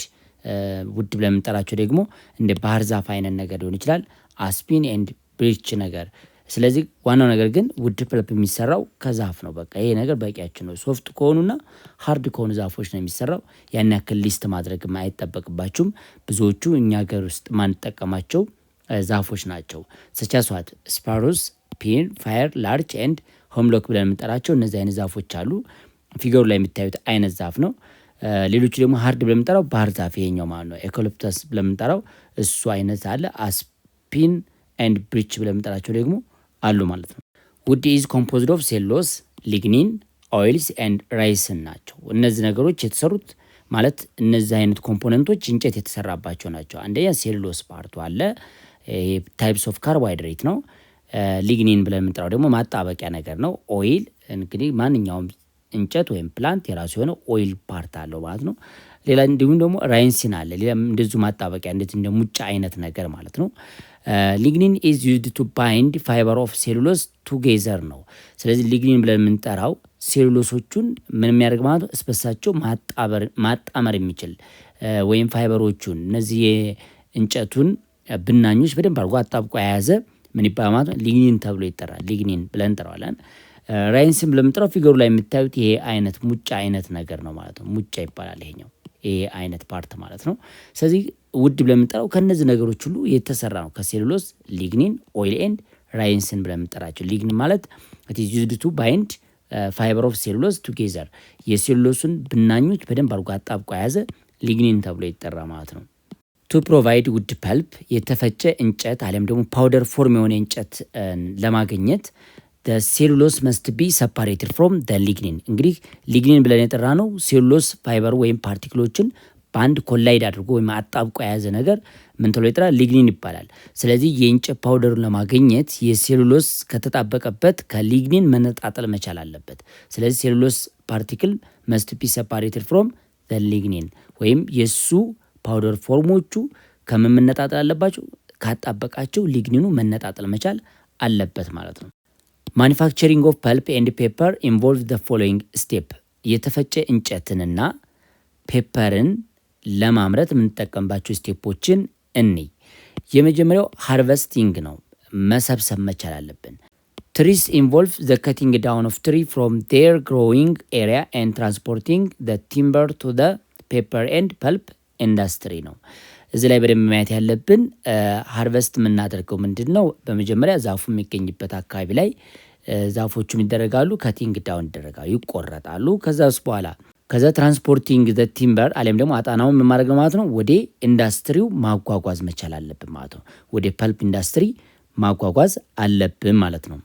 ውድ ብለን የምንጠራቸው ደግሞ እንደ ባህር ዛፍ አይነት ነገር ሊሆን ይችላል። አስፒን ኤንድ ብሪች ነገር። ስለዚህ ዋናው ነገር ግን ውድ ፐልፕ የሚሰራው ከዛፍ ነው። በቃ ይሄ ነገር በቂያችን ነው። ሶፍት ከሆኑና ሃርድ ከሆኑ ዛፎች ነው የሚሰራው። ያን ያክል ሊስት ማድረግ አይጠበቅባችሁም። ብዙዎቹ እኛ ሀገር ውስጥ ማንጠቀማቸው ዛፎች ናቸው። ሰቻስዋት ስፓሩስ፣ ፒን፣ ፋየር፣ ላርች ኤንድ ሆምሎክ ብለን የምንጠራቸው እነዚህ አይነት ዛፎች አሉ። ፊገሩ ላይ የምታዩት አይነት ዛፍ ነው። ሌሎቹ ደግሞ ሃርድ ብለን የምንጠራው ባህር ዛፍ ይሄኛው ማለት ነው። ኤኮሊፕተስ ብለን የምንጠራው እሱ አይነት አለ። አስፒን ኤንድ ብሪች ብለን የምንጠራቸው ደግሞ አሉ ማለት ነው። ውድ ኢዝ ኮምፖዝድ ኦፍ ሴሎስ፣ ሊግኒን፣ ኦይልስ ኤንድ ራይስን ናቸው። እነዚህ ነገሮች የተሰሩት ማለት እነዚህ አይነት ኮምፖነንቶች እንጨት የተሰራባቸው ናቸው። አንደኛ ሴሎስ ፓርቱ አለ። ታይፕስ ኦፍ ካርቦሃይድሬት ነው። ሊግኒን ብለን የምንጠራው ደግሞ ማጣበቂያ ነገር ነው። ኦይል እንግዲህ ማንኛውም እንጨት ወይም ፕላንት የራሱ የሆነ ኦይል ፓርት አለው ማለት ነው። ሌላ እንዲሁም ደግሞ ራይንሲን አለ። ሌላ እንደዚሁ ማጣበቂያ እንደ ሙጫ አይነት ነገር ማለት ነው። ሊግኒን ኢዝ ዩዝድ ቱ ባይንድ ፋይበር ኦፍ ሴሉሎስ ቱጌዘር ነው። ስለዚህ ሊግኒን ብለን የምንጠራው ሴሉሎሶቹን ምን የሚያደርግ ማለት ነው እስበሳቸው ማጣመር የሚችል ወይም ፋይበሮቹን እነዚህ የእንጨቱን ብናኞች በደንብ አድርጎ አጣብቆ የያዘ ምን ይባላል ማለት ነው ሊግኒን ተብሎ ይጠራል። ሊግኒን ብለን እንጠራዋለን። ራይንስም ለምንጠራው ፊገሩ ላይ የምታዩት ይሄ አይነት ሙጫ አይነት ነገር ነው ማለት ነው። ሙጫ ይባላል ይሄኛው ይሄ አይነት ፓርት ማለት ነው። ስለዚህ ውድ ብለን የምንጠራው ከነዚህ ነገሮች ሁሉ የተሰራ ነው። ከሴሉሎስ፣ ሊግኒን፣ ኦይል ኤንድ ራይንስን ብለን የምንጠራቸው። ሊግኒን ማለት it is used to bind fiber of cellulose together የሴሉሎስን ብናኞች በደንብ አድርጎ አጣብቆ የያዘ ሊግኒን ተብሎ ይጠራ ማለት ነው። ቱ ፕሮቫይድ ውድ ፐልፕ የተፈጨ እንጨት አሊያም ደግሞ ፓውደር ፎርም የሆነ እንጨት ለማግኘት the cellulose must be separated from the lignin። እንግዲህ ሊግኒን ብለን የጠራ ነው ሴሉሎስ ፋይበር ወይም ፓርቲክሎችን በአንድ ኮላይድ አድርጎ ወይም አጣብቆ የያዘ ነገር ምን ተብሎ ይጠራል? ሊግኒን ይባላል። ስለዚህ የእንጨት ፓውደሩን ለማግኘት የሴሉሎስ ከተጣበቀበት ከሊግኒን መነጣጠል መቻል አለበት። ስለዚህ ሴሉሎስ ፓርቲክል must be separated from the lignin ወይም የሱ ፓውደር ፎርሞቹ ከምን መነጣጠል አለባቸው? ካጣበቃቸው ሊግኒኑ መነጣጠል መቻል አለበት ማለት ነው። ማኒፋክቸሪንግ ኦፍ ፐልፕ ኤንድ ፔፐር ኢንቮልቭ ዘ ፎሎዊንግ ስቴፕ። የተፈጨ እንጨትንና ፔፐርን ለማምረት የምንጠቀምባቸው ስቴፖችን እንይ። የመጀመሪያው ሃርቨስቲንግ ነው፣ መሰብሰብ መቻል አለብን። ትሪስ ኢንቮልቭ ዘ ከቲንግ ዳውን ኦፍ ትሪ ፍሮም ዴር ግሮዊንግ ኤሪያ ኤንድ ትራንስፖርቲንግ ዘ ቲምበር ቱ ዘ ፔፐር ኤንድ ፐልፕ ኢንዱስትሪ ነው። እዚህ ላይ በደንብ ማየት ያለብን ሃርቨስት የምናደርገው ምንድን ነው? በመጀመሪያ ዛፉ የሚገኝበት አካባቢ ላይ ዛፎቹም ይደረጋሉ፣ ከቲንግ ዳውን ይደረጋሉ፣ ይቆረጣሉ። ከዛ ትራንስፖርቲንግ ዘ ቲምበር አሊያም ደግሞ አጣናውን ምን ማድረግ ነው ማለት ነው ወደ ኢንዱስትሪው ማጓጓዝ መቻል አለብን ማለት ነው። ወደ ፐልፕ ኢንዱስትሪ ማጓጓዝ አለብን ማለት ነው።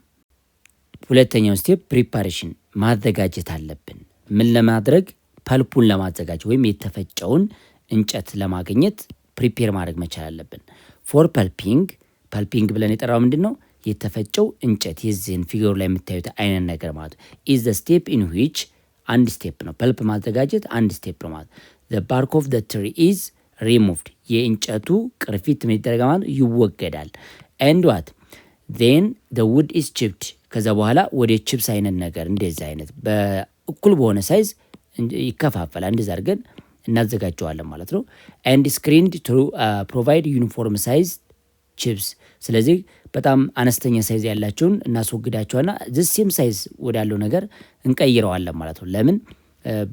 ሁለተኛው ስቴፕ ፕሪፓሬሽን ማዘጋጀት አለብን። ምን ለማድረግ? ፐልፑን ለማዘጋጀት ወይም የተፈጨውን እንጨት ለማግኘት ፕሪፔር ማድረግ መቻል አለብን። ፎር ፐልፒንግ ብለን የጠራው ምንድን ነው? የተፈጨው እንጨት የዚህን ፊገሩ ላይ የምታዩት አይነት ነገር ማለት ነው። ኢዝ ዘ ስቴፕ ኢን ዊች አንድ ስቴፕ ነው። ፐልፕ ማዘጋጀት አንድ ስቴፕ ነው ማለት። the bark of the tree is removed የእንጨቱ ቅርፊት ምን ይደረጋል? ይወገዳል። and what then the wood is chipped ከዛ በኋላ ወደ ቺፕስ አይነት ነገር እንደዚህ አይነት በእኩል በሆነ ሳይዝ ይከፋፈላል። እንደዛ አድርገን እናዘጋጀዋለን ማለት ነው። and screened to provide uniform size chips ስለዚህ በጣም አነስተኛ ሳይዝ ያላቸውን እናስወግዳቸውና the same size ወዳለው ነገር እንቀይረዋለን ማለት ነው። ለምን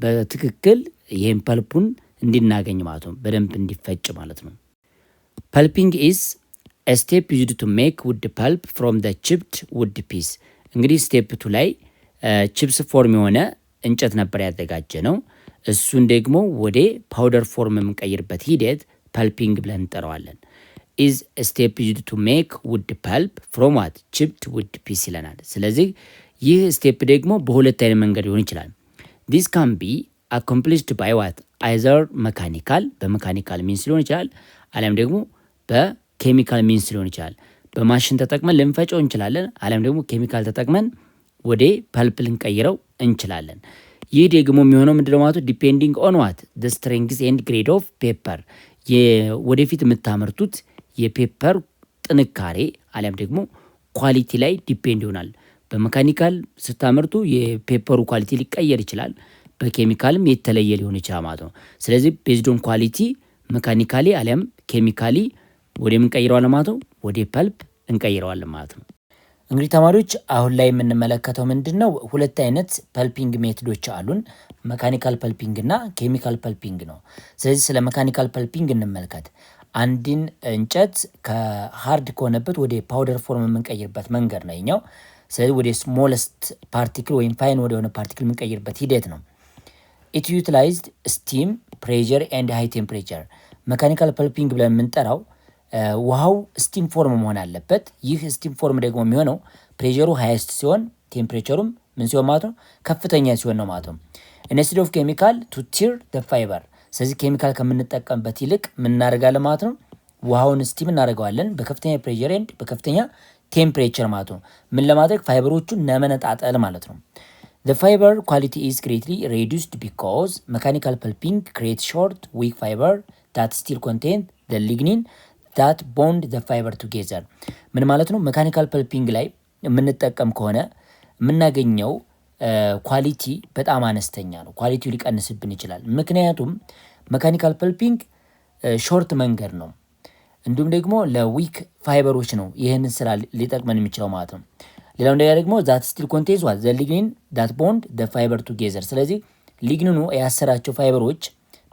በትክክል ይሄን ፐልፑን እንድናገኝ ማለት ነው፣ በደንብ እንዲፈጭ ማለት ነው። pulping is a step used to make wood pulp from the chipped wood piece እንግዲህ ስቴፕ 2 ላይ ቺፕስ ፎርም የሆነ እንጨት ነበር ያዘጋጀ ነው። እሱን ደግሞ ወደ ፓውደር ፎርም የምንቀይርበት ሂደት ፐልፒንግ ብለን እንጠራዋለን። is a step used to make wood pulp from what chipped wood piece ይለናል። ስለዚህ ይህ ስቴፕ ደግሞ በሁለት አይነት መንገድ ሊሆን ይችላል። this can be accomplished by what either mechanical በመካኒካል ሚንስ ሊሆን ይችላል፣ አሊያም ደግሞ በኬሚካል ሚንስ ሊሆን ይችላል። በማሽን ተጠቅመን ልንፈጨው እንችላለን፣ አሊያም ደግሞ ኬሚካል ተጠቅመን ወደ ፐልፕ ልንቀይረው እንችላለን። ይህ ደግሞ የሚሆነው ምንድነው ማለት ዲፔንዲንግ ኦን ዋት the strength and grade of paper ወደፊት የምታመርቱት የፔፐር ጥንካሬ አሊያም ደግሞ ኳሊቲ ላይ ዲፔንድ ይሆናል። በመካኒካል ስታመርቱ የፔፐሩ ኳሊቲ ሊቀየር ይችላል፣ በኬሚካልም የተለየ ሊሆን ይችላል ማለት ነው። ስለዚህ ቤዝድ ኦን ኳሊቲ መካኒካሊ አሊያም ኬሚካሊ ወደ ምን ቀይረዋለን ማለት ነው፣ ወደ ፐልፕ እንቀይረዋለን ማለት ነው። እንግዲህ ተማሪዎች አሁን ላይ የምንመለከተው ምንድነው ሁለት አይነት ፐልፒንግ ሜቶዶች አሉን፣ መካኒካል ፐልፒንግ እና ኬሚካል ፐልፒንግ ነው። ስለዚህ ስለ መካኒካል ፐልፒንግ እንመልከት። አንድን እንጨት ከሃርድ ከሆነበት ወደ ፓውደር ፎርም የምንቀይርበት መንገድ ነው ይኛው። ስለዚህ ወደ ስሞለስት ፓርቲክል ወይም ፋይን ወደ ሆነ ፓርቲክል የምንቀይርበት ሂደት ነው። ኢት ዩቲላይዝድ ስቲም ፕሬዠር ኤንድ ሃይ ቴምፕሬቸር። መካኒካል ፐልፒንግ ብለን የምንጠራው ውሃው ስቲም ፎርም መሆን አለበት። ይህ ስቲም ፎርም ደግሞ የሚሆነው ፕሬዠሩ ሃይስት ሲሆን ቴምፕሬቸሩም ምን ሲሆን ማለት ነው ከፍተኛ ሲሆን ነው ማለት ነው። ኢንስቴድ ኦፍ ኬሚካል ቱ ቲር ዘ ፋይበር። ስለዚህ ኬሚካል ከምንጠቀምበት ይልቅ ምን እናደርጋለን ማለት ነው፣ ውሃውን ስቲም እናደርገዋለን በከፍተኛ ፕሬዠር ኤንድ በከፍተኛ ቴምፕሬቸር ማለት ነው። ምን ለማድረግ ፋይበሮቹን ለመነጣጠል ማለት ነው። The fiber quality is greatly reduced because mechanical pulping creates short, weak fiber that still contain the lignin that bond the fiber together. ምን ማለት ነው? መካኒካል ፐልፒንግ ላይ የምንጠቀም ከሆነ የምናገኘው ኳሊቲ በጣም አነስተኛ ነው። ኳሊቲው ሊቀንስብን ይችላል። ምክንያቱም መካኒካል ፐልፒንግ ሾርት መንገድ ነው፣ እንዲሁም ደግሞ ለዊክ ፋይበሮች ነው ይህንን ስራ ሊጠቅመን የሚችለው ማለት ነው። ሌላው እንደያ ደግሞ that still contains what the lignin that bond the fiber together። ስለዚህ ሊግኒኑ ያሰራቸው ፋይበሮች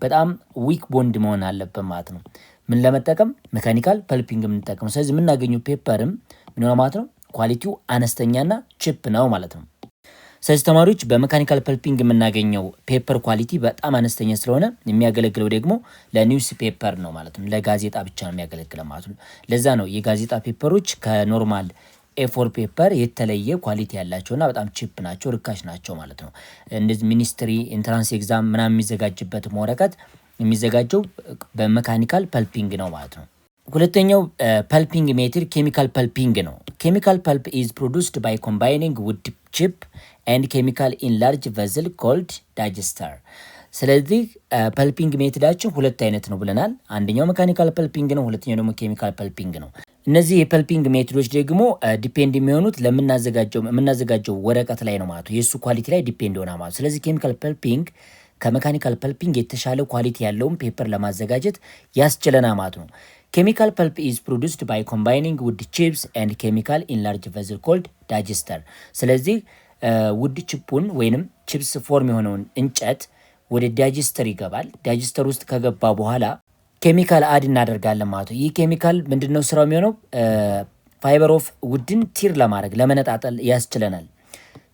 በጣም ዊክ ቦንድ መሆን አለበት ማለት ነው። ምን ለመጠቀም መካኒካል ፐልፒንግ የምንጠቀም። ስለዚህ የምናገኘው ፔፐርም ምን ነው ማለት ነው ኳሊቲው አነስተኛና ቺፕ ነው ማለት ነው። ስለዚህ ተማሪዎች በመካኒካል ፐልፒንግ የምናገኘው ፔፐር ኳሊቲ በጣም አነስተኛ ስለሆነ የሚያገለግለው ደግሞ ለኒውስ ፔፐር ነው ማለት ነው። ለጋዜጣ ብቻ ነው የሚያገለግለው ማለት ነው። ለዛ ነው የጋዜጣ ፔፐሮች ከኖርማል ኤፎር ፔፐር የተለየ ኳሊቲ ያላቸውና በጣም ቺፕ ናቸው፣ ርካሽ ናቸው ማለት ነው። እንደዚህ ሚኒስትሪ ኢንትራንስ ኤግዛም ምናምን የሚዘጋጅበት ወረቀት የሚዘጋጀው በመካኒካል ፐልፒንግ ነው ማለት ነው። ሁለተኛው ፐልፒንግ ሜትድ ኬሚካል ፐልፒንግ ነው። ኬሚካል ፐልፕ ኢዝ ፕሮዱስድ ባይ ኮምባይኒንግ ውድ ቺፕ ኤንድ ኬሚካል ኢን ላርጅ ቨዝል ኮልድ ዳይጀስተር። ስለዚህ ፐልፒንግ ሜትዳችን ሁለት አይነት ነው ብለናል። አንደኛው መካኒካል ፐልፒንግ ነው፣ ሁለተኛው ደግሞ ኬሚካል ፐልፒንግ ነው። እነዚህ የፐልፒንግ ሜቶዶች ደግሞ ዲፔንድ የሚሆኑት የምናዘጋጀው ወረቀት ላይ ነው ማለት ነው። የሱ ኳሊቲ ላይ ዲፔንድ ሆና ማለት። ስለዚህ ኬሚካል ፐልፒንግ ከመካኒካል ፐልፒንግ የተሻለ ኳሊቲ ያለውን ፔፐር ለማዘጋጀት ያስችለና ማለት ነው። ኬሚካል ፐልፕ ኢዝ ፕሮዱስድ ባይ ኮምባይኒንግ ውድ ቺፕስ ኤንድ ኬሚካል ኢን ላርጅ ቨዝል ኮልድ ዳይጀስተር። ስለዚህ ውድ ቺፑን ወይንም ቺፕስ ፎርም የሆነውን እንጨት ወደ ዳይጀስተር ይገባል። ዳይጀስተር ውስጥ ከገባ በኋላ ኬሚካል አድ እናደርጋለን ማለት ነው። ይህ ኬሚካል ምንድነው ስራው የሚሆነው ፋይበር ኦፍ ውድን ቲር ለማድረግ ለመነጣጠል ያስችለናል።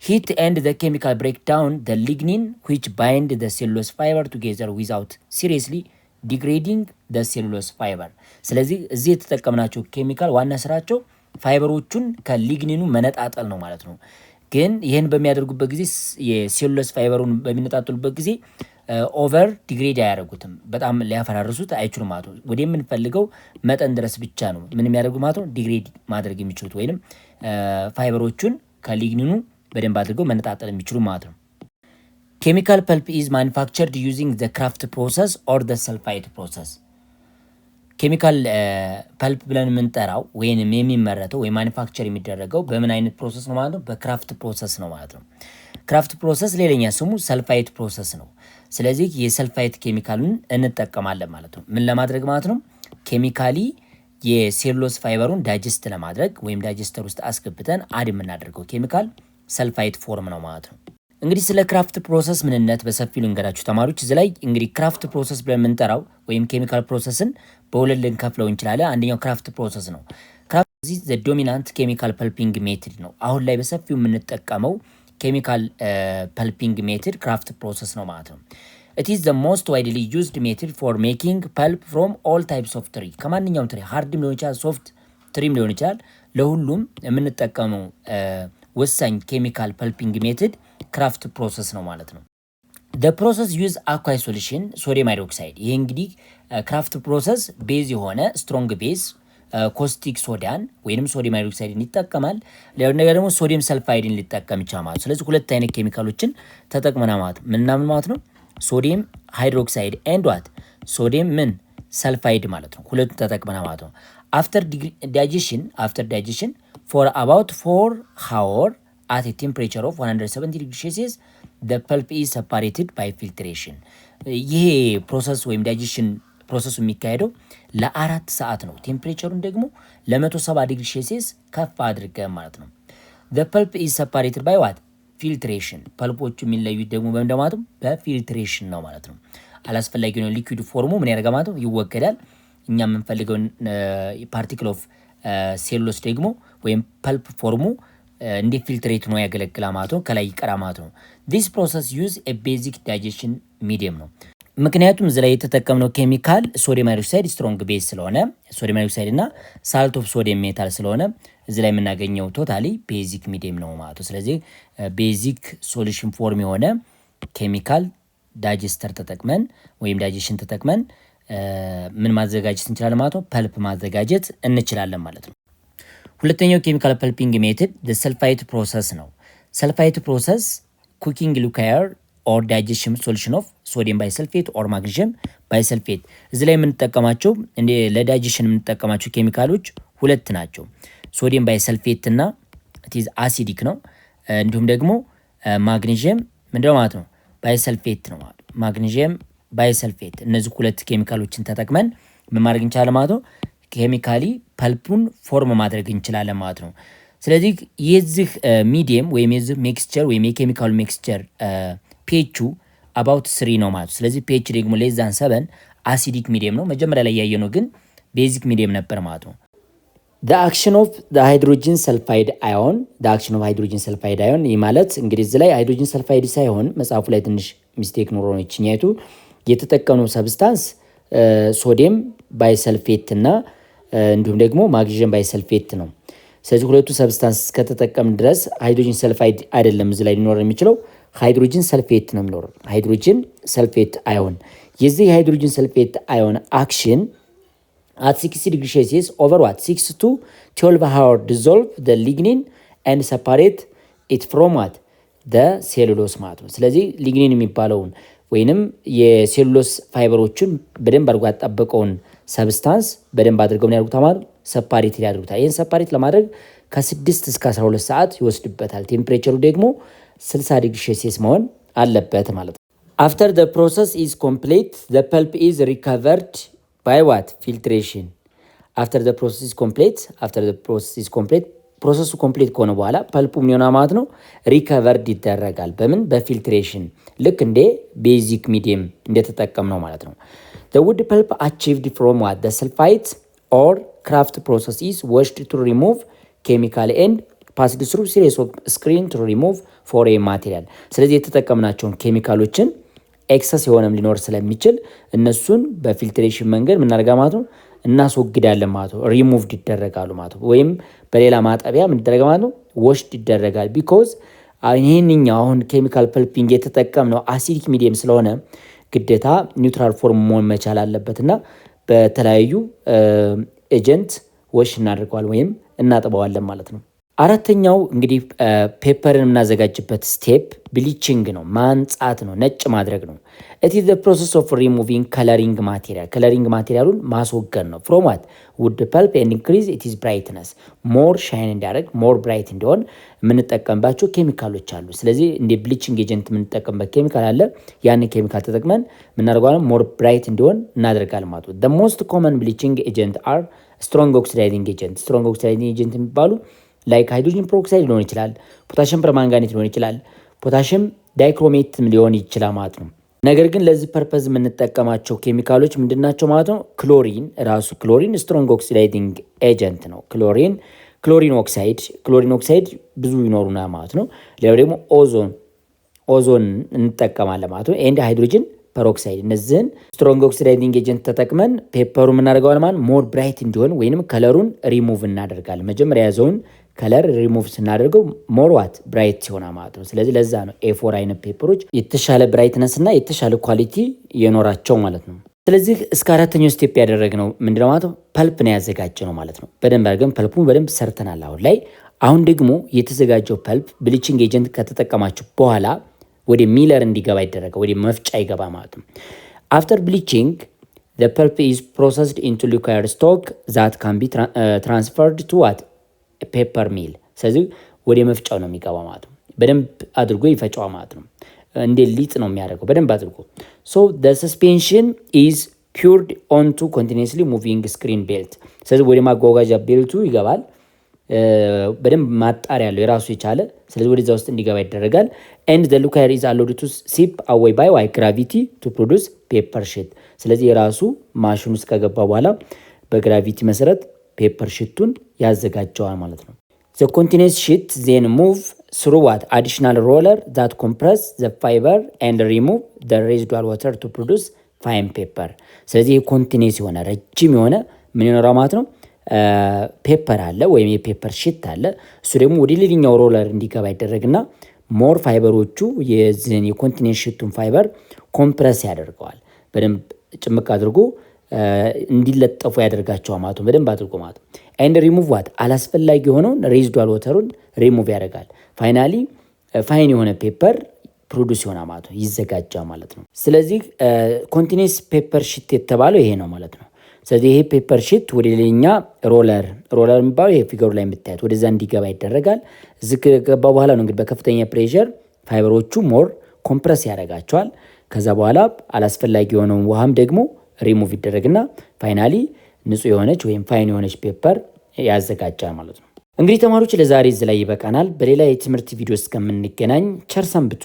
ሂት ኤንድ ዘ ኬሚካል ብሬክ ዳውን ዘ ሊግኒን ዊች ባይንድ ዘ ሴሉሎስ ፋይበር ቱጌዘር ዊዛውት ሲሪየስሊ ዲግሬዲንግ ዘ ሴሉሎስ ፋይበር። ስለዚህ እዚህ የተጠቀምናቸው ኬሚካል ዋና ስራቸው ፋይበሮቹን ከሊግኒኑ መነጣጠል ነው ማለት ነው። ግን ይህን በሚያደርጉበት ጊዜ የሴሉሎስ ፋይበሩን በሚነጣጠሉበት ጊዜ ኦቨር ዲግሬድ አያደርጉትም፣ በጣም ሊያፈራርሱት አይችሉም ማለት ነው። ወደ የምንፈልገው መጠን ድረስ ብቻ ነው ምን የሚያደርጉ ማለት ነው ዲግሬድ ማድረግ የሚችሉት ወይንም ፋይበሮቹን ከሊግኒኑ በደንብ አድርገው መነጣጠል የሚችሉ ማለት ነው። ኬሚካል ፐልፕ ኢዝ ማኒፋክቸርድ ዩዚንግ ዘ ክራፍት ፕሮሰስ ኦር ዘ ሰልፋይድ ፕሮሰስ። ኬሚካል ፐልፕ ብለን የምንጠራው ወይንም የሚመረተው ወይ ማኒፋክቸር የሚደረገው በምን አይነት ፕሮሰስ ነው ማለት ነው? በክራፍት ፕሮሰስ ነው ማለት ነው። ክራፍት ፕሮሰስ ሌላኛ ስሙ ሰልፋይት ፕሮሰስ ነው። ስለዚህ የሰልፋይት ኬሚካልን እንጠቀማለን ማለት ነው። ምን ለማድረግ ማለት ነው? ኬሚካሊ የሴሉሎስ ፋይበሩን ዳይጀስት ለማድረግ ወይም ዳይጀስተር ውስጥ አስገብተን አድ የምናደርገው ኬሚካል ሰልፋይት ፎርም ነው ማለት ነው። እንግዲህ ስለ ክራፍት ፕሮሰስ ምንነት በሰፊው ልንገራችሁ ተማሪዎች። እዚህ ላይ እንግዲህ ክራፍት ፕሮሰስ ብለን የምንጠራው ወይም ኬሚካል ፕሮሰስን በሁለት ልንከፍለው እንችላለን። አንደኛው ክራፍት ፕሮሰስ ነው። ክራፍት ዘ ዶሚናንት ኬሚካል ፐልፒንግ ሜትድ ነው። አሁን ላይ በሰፊው የምንጠቀመው ኬሚካል ፐልፒንግ ሜትድ ክራፍት ፕሮሰስ ነው ማለት ነው። ኢት ኢዝ ዘ ሞስት ዋይድሊ ዩዝድ ሜትድ ፎር ሜኪንግ ፐልፕ ፍሮም ኦል ታይፕስ ኦፍ ትሪ። ከማንኛውም ትሪ ሃርድም ሊሆን ይችላል፣ ሶፍት ትሪም ሊሆን ይችላል። ለሁሉም የምንጠቀመው ወሳኝ ኬሚካል ፐልፒንግ ሜትድ ክራፍት ፕሮሰስ ነው ማለት ነው። ደ ፕሮሰስ ዩዝ አኳይ ሶሉሽን ሶዲየም ሃይድሮክሳይድ። ይሄ እንግዲህ ክራፍት ፕሮሰስ ቤዝ የሆነ ስትሮንግ ቤዝ ኮስቲክ ሶዳን ወይንም ሶዲየም ሃይድሮክሳይድን ይጠቀማል። ሌላው ነገር ደግሞ ሶዲየም ሰልፋይድን ሊጠቀም ይችላል ማለት። ስለዚህ ሁለት አይነት ኬሚካሎችን ተጠቅመና ማለት ምናምን ማለት ነው። ሶዲየም ሃይድሮክሳይድ ኤንድ ዋት ሶዲየም ምን ሰልፋይድ ማለት ነው። ሁለቱን ተጠቅመና ማለት ነው። አፍተር ዳይጀሽን ፎር አባውት 4 hours at a temperature of 170 degrees Celsius the pulp is separated by filtration። ይሄ ፕሮሰስ ወይም ዳይጀሽን ፕሮሰሱ የሚካሄደው ለ4 ሰዓት ነው። ቴምፕሬቸሩን ደግሞ ለ170 ዲግሪ ሴልሲየስ ከፍ አድርገን ማለት ነው። the pulp is separated by what ፊልትሬሽን። ፐልፖቹ የሚለዩት ደግሞ በምንድነው? በፊልትሬሽን ነው ማለት ነው። አላስፈላጊ ነው ሊኩዊድ ፎርሙ ምን ያደርጋል ማለት ነው? ይወገዳል። እኛ የምንፈልገውን ፓርቲክል ኦፍ ሴሉሎስ ደግሞ ወይም ፐልፕ ፎርሙ እንደ ፊልትሬት ነው ያገለግላል ማለት ነው። ከላይ ይቀራ ማለት ነው። this process use a basic digestion medium ነው። ምክንያቱም እዚህ ላይ የተጠቀምነው ኬሚካል ሶዲየም ሃይድሮክሳይድ ስትሮንግ ቤዝ ስለሆነ ሶዲየም ሃይድሮክሳይድ እና ሳልት ኦፍ ሶዲየም ሜታል ስለሆነ እዚህ ላይ የምናገኘው ቶታሊ ቤዚክ ሚዲየም ነው ማለት ነው። ስለዚህ ቤዚክ ሶሉሽን ፎርም የሆነ ኬሚካል ዳይጀስተር ተጠቅመን ወይም ዳይጀሽን ተጠቅመን ምን ማዘጋጀት እንችላለን ማለት ነው? ፐልፕ ማዘጋጀት እንችላለን ማለት ነው። ሁለተኛው ኬሚካል ፐልፒንግ ሜትድ ሰልፋይት ፕሮሰስ ነው። ሰልፋይት ፕሮሰስ ኩኪንግ ሊኳየር ኦር ዳይጀሽን ሶሉሽን ኦፍ ሶዲየም ባይሰልፌት ኦር ማግኒዥየም ባይሰልፌት። እዚህ ላይ የምንጠቀማቸው እንደ ለዳይጀሽን የምንጠቀማቸው ኬሚካሎች ሁለት ናቸው። ሶዲየም ባይሰልፌት እና ኢዝ አሲዲክ ነው። እንዲሁም ደግሞ ማግኒዥየም ምንድነው ማለት ነው? ባይሰልፌት ነው ማለት ማግኒዥየም ባይሰልፌት። እነዚህ ሁለት ኬሚካሎችን ተጠቅመን ምን ማድረግ እንችላለን ማለት ነው? ኬሚካሊ ፐልፑን ፎርም ማድረግ እንችላለን ማለት ነው። ስለዚህ የዚህ ሚዲየም ወይም የዚህ ሜክስቸር ወይም የኬሚካል ሜክስቸር ፒኤቹ አባውት 3 ነው ማለት ነው። ስለዚህ ፒኤች ደግሞ ሌዛን 7 አሲዲክ ሚዲየም ነው። መጀመሪያ ላይ ያየነው ግን ቤዚክ ሚዲየም ነበር ማለት ነው። the action of the hydrogen sulfide ion ይህ ማለት እንግዲህ እዚህ ላይ ሃይድሮጅን ሰልፋይድ ሳይሆን መጽሐፉ ላይ ትንሽ ሚስቴክ ኖሮ ነው ይችኛይቱ የተጠቀመው ሰብስታንስ ሶዲየም ባይሰልፌት እና እንዲሁም ደግሞ ማግኒዥየም ባይሰልፌት ነው። ስለዚህ ሁለቱ ሰብስታንስ ከተጠቀምን ድረስ ሃይድሮጅን ሰልፋይድ አይደለም እዚህ ላይ ሊኖር የሚችለው ሃይድሮጅን ሰልፌት ነው የሚኖረው። ሃይድሮጅን ሰልፌት አዮን የዚህ ሃይድሮጅን ሰልፌት አዮን አክሽን at 60 degrees Celsius over what 6 to 12 hours dissolve the lignin and separate it from what the cellulose ማለት ነው። ስለዚህ ሊግኒን የሚባለውን ወይንም የሴሉሎስ ፋይበሮችን በደንብ አድርጎ ያጣበቀውን ሰብስታንስ በደንብ አድርገው ያደርጉታል ማለት ሰፓሬት ያደርጉታል። ይሄን ሰፓሬት ለማድረግ ከ6 እስከ 12 ሰዓት ይወስድበታል። ቴምፕሬቸሩ ደግሞ 60 ዲግሪ ሴልሲየስ መሆን አለበት ማለት ነው። after the process is complete the pulp is recovered by what filtration after the process is complete ፕሮሰሱ ኮምፕሊት ከሆነ በኋላ ፐልፑ ምን ይሆናል ማለት ነው? ሪከቨርድ ይደረጋል። በምን? በፊልትሬሽን ልክ እንደ ቤዚክ ሚዲየም እንደተጠቀምነው ማለት ነው። the wood pulp achieved from what the sulfite or craft process is washed to remove chemical and passed through series of screen to remove foreign material። ስለዚህ የተጠቀምናቸውን ኬሚካሎችን ኤክሰስ የሆነም ሊኖር ስለሚችል እነሱን በፊልትሬሽን መንገድ ምን እናደርጋ ማለት ነው? እናስወግዳለን ማለት ነው። ሪሙቭድ ይደረጋሉ ማለት ነው። ወይም በሌላ ማጠቢያ ምን ይደረጋል ማለት ነው? ወሽድ ይደረጋል። ቢኮዝ ይህንኛው አሁን ኬሚካል ፐልፒንግ የተጠቀምነው አሲዲክ ሚዲየም ስለሆነ ግዴታ ኒውትራል ፎርም መሆን መቻል አለበት እና በተለያዩ ኤጀንት ወሽ እናደርገዋል ወይም እናጥበዋለን ማለት ነው። አራተኛው እንግዲህ ፔፐርን የምናዘጋጅበት ስቴፕ ብሊቺንግ ነው፣ ማንጻት ነው፣ ነጭ ማድረግ ነው። ኢት ኢዝ ዘ ፕሮሰስ ኦፍ ሪሙቪንግ ከለሪንግ ማቴሪያል፣ ከለሪንግ ማቴሪያሉን ማስወገድ ነው። ፍሮም ዋት ውድ ፐልፕ ኤንድ ኢንክሪዝ ኢት ኢዝ ብራይትነስ፣ ሞር ሻይን እንዲያደርግ ሞር ብራይት እንዲሆን የምንጠቀምባቸው ኬሚካሎች አሉ። ስለዚህ እንደ ብሊቺንግ ኤጀንት የምንጠቀምበት ኬሚካል አለ። ያንን ኬሚካል ተጠቅመን የምናደርገው ሞር ብራይት እንዲሆን እናደርጋለን ማለት ነው። ዘ ሞስት ኮመን ብሊቺንግ ኤጀንት አር ስትሮንግ ኦክሲዳይዚንግ ኤጀንት። ስትሮንግ ኦክሲዳይዚንግ ኤጀንት የሚባሉ ላይክ ሃይድሮጅን ፕሮክሳይድ ሊሆን ይችላል፣ ፖታሽም ፐርማንጋኔት ሊሆን ይችላል፣ ፖታሽም ዳይክሮሜትም ሊሆን ይችላል ማለት ነው። ነገር ግን ለዚህ ፐርፐዝ የምንጠቀማቸው ኬሚካሎች ምንድናቸው ማለት ነው? ክሎሪን ራሱ ክሎሪን ስትሮንግ ኦክሲዳይዚንግ ኤጀንት ነው። ክሎሪን ኦክሳይድ ብዙ ይኖሩና ማለት ነው። ሌላው ደግሞ ኦዞን እንጠቀማለን ማለት ነው። ኤንድ ሃይድሮጅን ፐሮክሳይድ፣ እነዚህን ስትሮንግ ኦክሲዳይዚንግ ኤጀንት ተጠቅመን ፔፐሩ የምናደርገዋለን ማለት ሞር ብራይት እንዲሆን ወይንም ከለሩን ሪሙቭ እናደርጋለን። መጀመሪያ የያዘውን ከለር ሪሙቭ ስናደርገው ሞር ዋት ብራይት ሲሆን ማለት ነው። ስለዚህ ለዛ ነው ኤ4 አይነት ፔፐሮች የተሻለ ብራይትነስ እና የተሻለ ኳሊቲ የኖራቸው ማለት ነው። ስለዚህ እስከ አራተኛው ስቴፕ ያደረግነው ምንድነው ማለት ነው? ፐልፕ ነው ያዘጋጀ ነው ማለት ነው። በደንብ አድርገን ፐልፑን በደንብ ሰርተናል አሁን ላይ። አሁን ደግሞ የተዘጋጀው ፐልፕ ብሊቺንግ ኤጀንት ከተጠቀማችሁ በኋላ ወደ ሚለር እንዲገባ ይደረገ፣ ወደ መፍጫ ይገባ ማለት ነው። አፍተር ብሊቺንግ the pulp is processed into liquid stock that can be transferred to what ፔፐር ሚል። ስለዚህ ወደ መፍጫው ነው የሚገባ ማለት ነው። በደንብ አድርጎ ይፈጫው ማለት ነው። እንደ ሊጥ ነው የሚያደርገው በደንብ አድርጎ። so the suspension is cured onto continuously moving screen belt። ስለዚህ ወደ ማጓጓዣ ቤልቱ ይገባል። በደንብ ማጣሪያ ያለው የራሱ የቻለ፣ ስለዚህ ወደዛ ውስጥ እንዲገባ ይደረጋል። and the liquid is allowed to seep away by gravity to produce paper sheet። ስለዚህ የራሱ ማሽን ውስጥ ከገባ በኋላ በግራቪቲ መሰረት ፔፐር ሽቱን ያዘጋጀዋል ማለት ነው። the continuous sheet then move through what additional roller that compress the fiber and remove the residual water to produce fine paper። ስለዚህ ኮንቲኒየስ የሆነ ረጅም የሆነ ምን ይኖራል ማለት ነው? ፔፐር አለ ወይም የፔፐር ሽት አለ። እሱ ደግሞ ወደ ሌላኛው ሮለር እንዲገባ ይደረግና ሞር ፋይበሮቹ የዚህን የኮንቲኒየስ ሽቱን ፋይበር ኮምፕረስ ያደርገዋል። በደንብ ጭምቅ አድርጎ እንዲለጠፉ ያደርጋቸዋል ማለት ነው። በደንብ አድርጎ ማለት ነው። ኤንድ ሪሙቭ ዋት አላስፈላጊ የሆነውን ሬዚዱዋል ወተሩን ሪሙቭ ያደርጋል። ፋይናሊ ፋይን የሆነ ፔፐር ፕሮዲውስ ይሆናል ማለት ነው፣ ይዘጋጃል ማለት ነው። ስለዚህ ኮንቲኒየስ ፔፐር ሽት የተባለው ይሄ ነው ማለት ነው። ስለዚህ ይሄ ፔፐር ሽት ወደ ሌላኛ ሮለር የሚባለው ይሄ ፊገሩ ላይ የምታዩት ወደዛ እንዲገባ ይደረጋል። እዚህ ከገባ በኋላ ነው እንግዲህ በከፍተኛ ፕሬሸር ፋይበሮቹ ሞር ኮምፕረስ ያደርጋቸዋል። ከዛ በኋላ አላስፈላጊ የሆነውን ውሃም ደግሞ ሪሙቭ ይደረግና ፋይናሊ ንጹህ የሆነች ወይም ፋይን የሆነች ፔፐር ያዘጋጃል ማለት ነው። እንግዲህ ተማሪዎች ለዛሬ እዚህ ላይ ይበቃናል። በሌላ የትምህርት ቪዲዮ እስከምንገናኝ ቸር ሰንብቱ።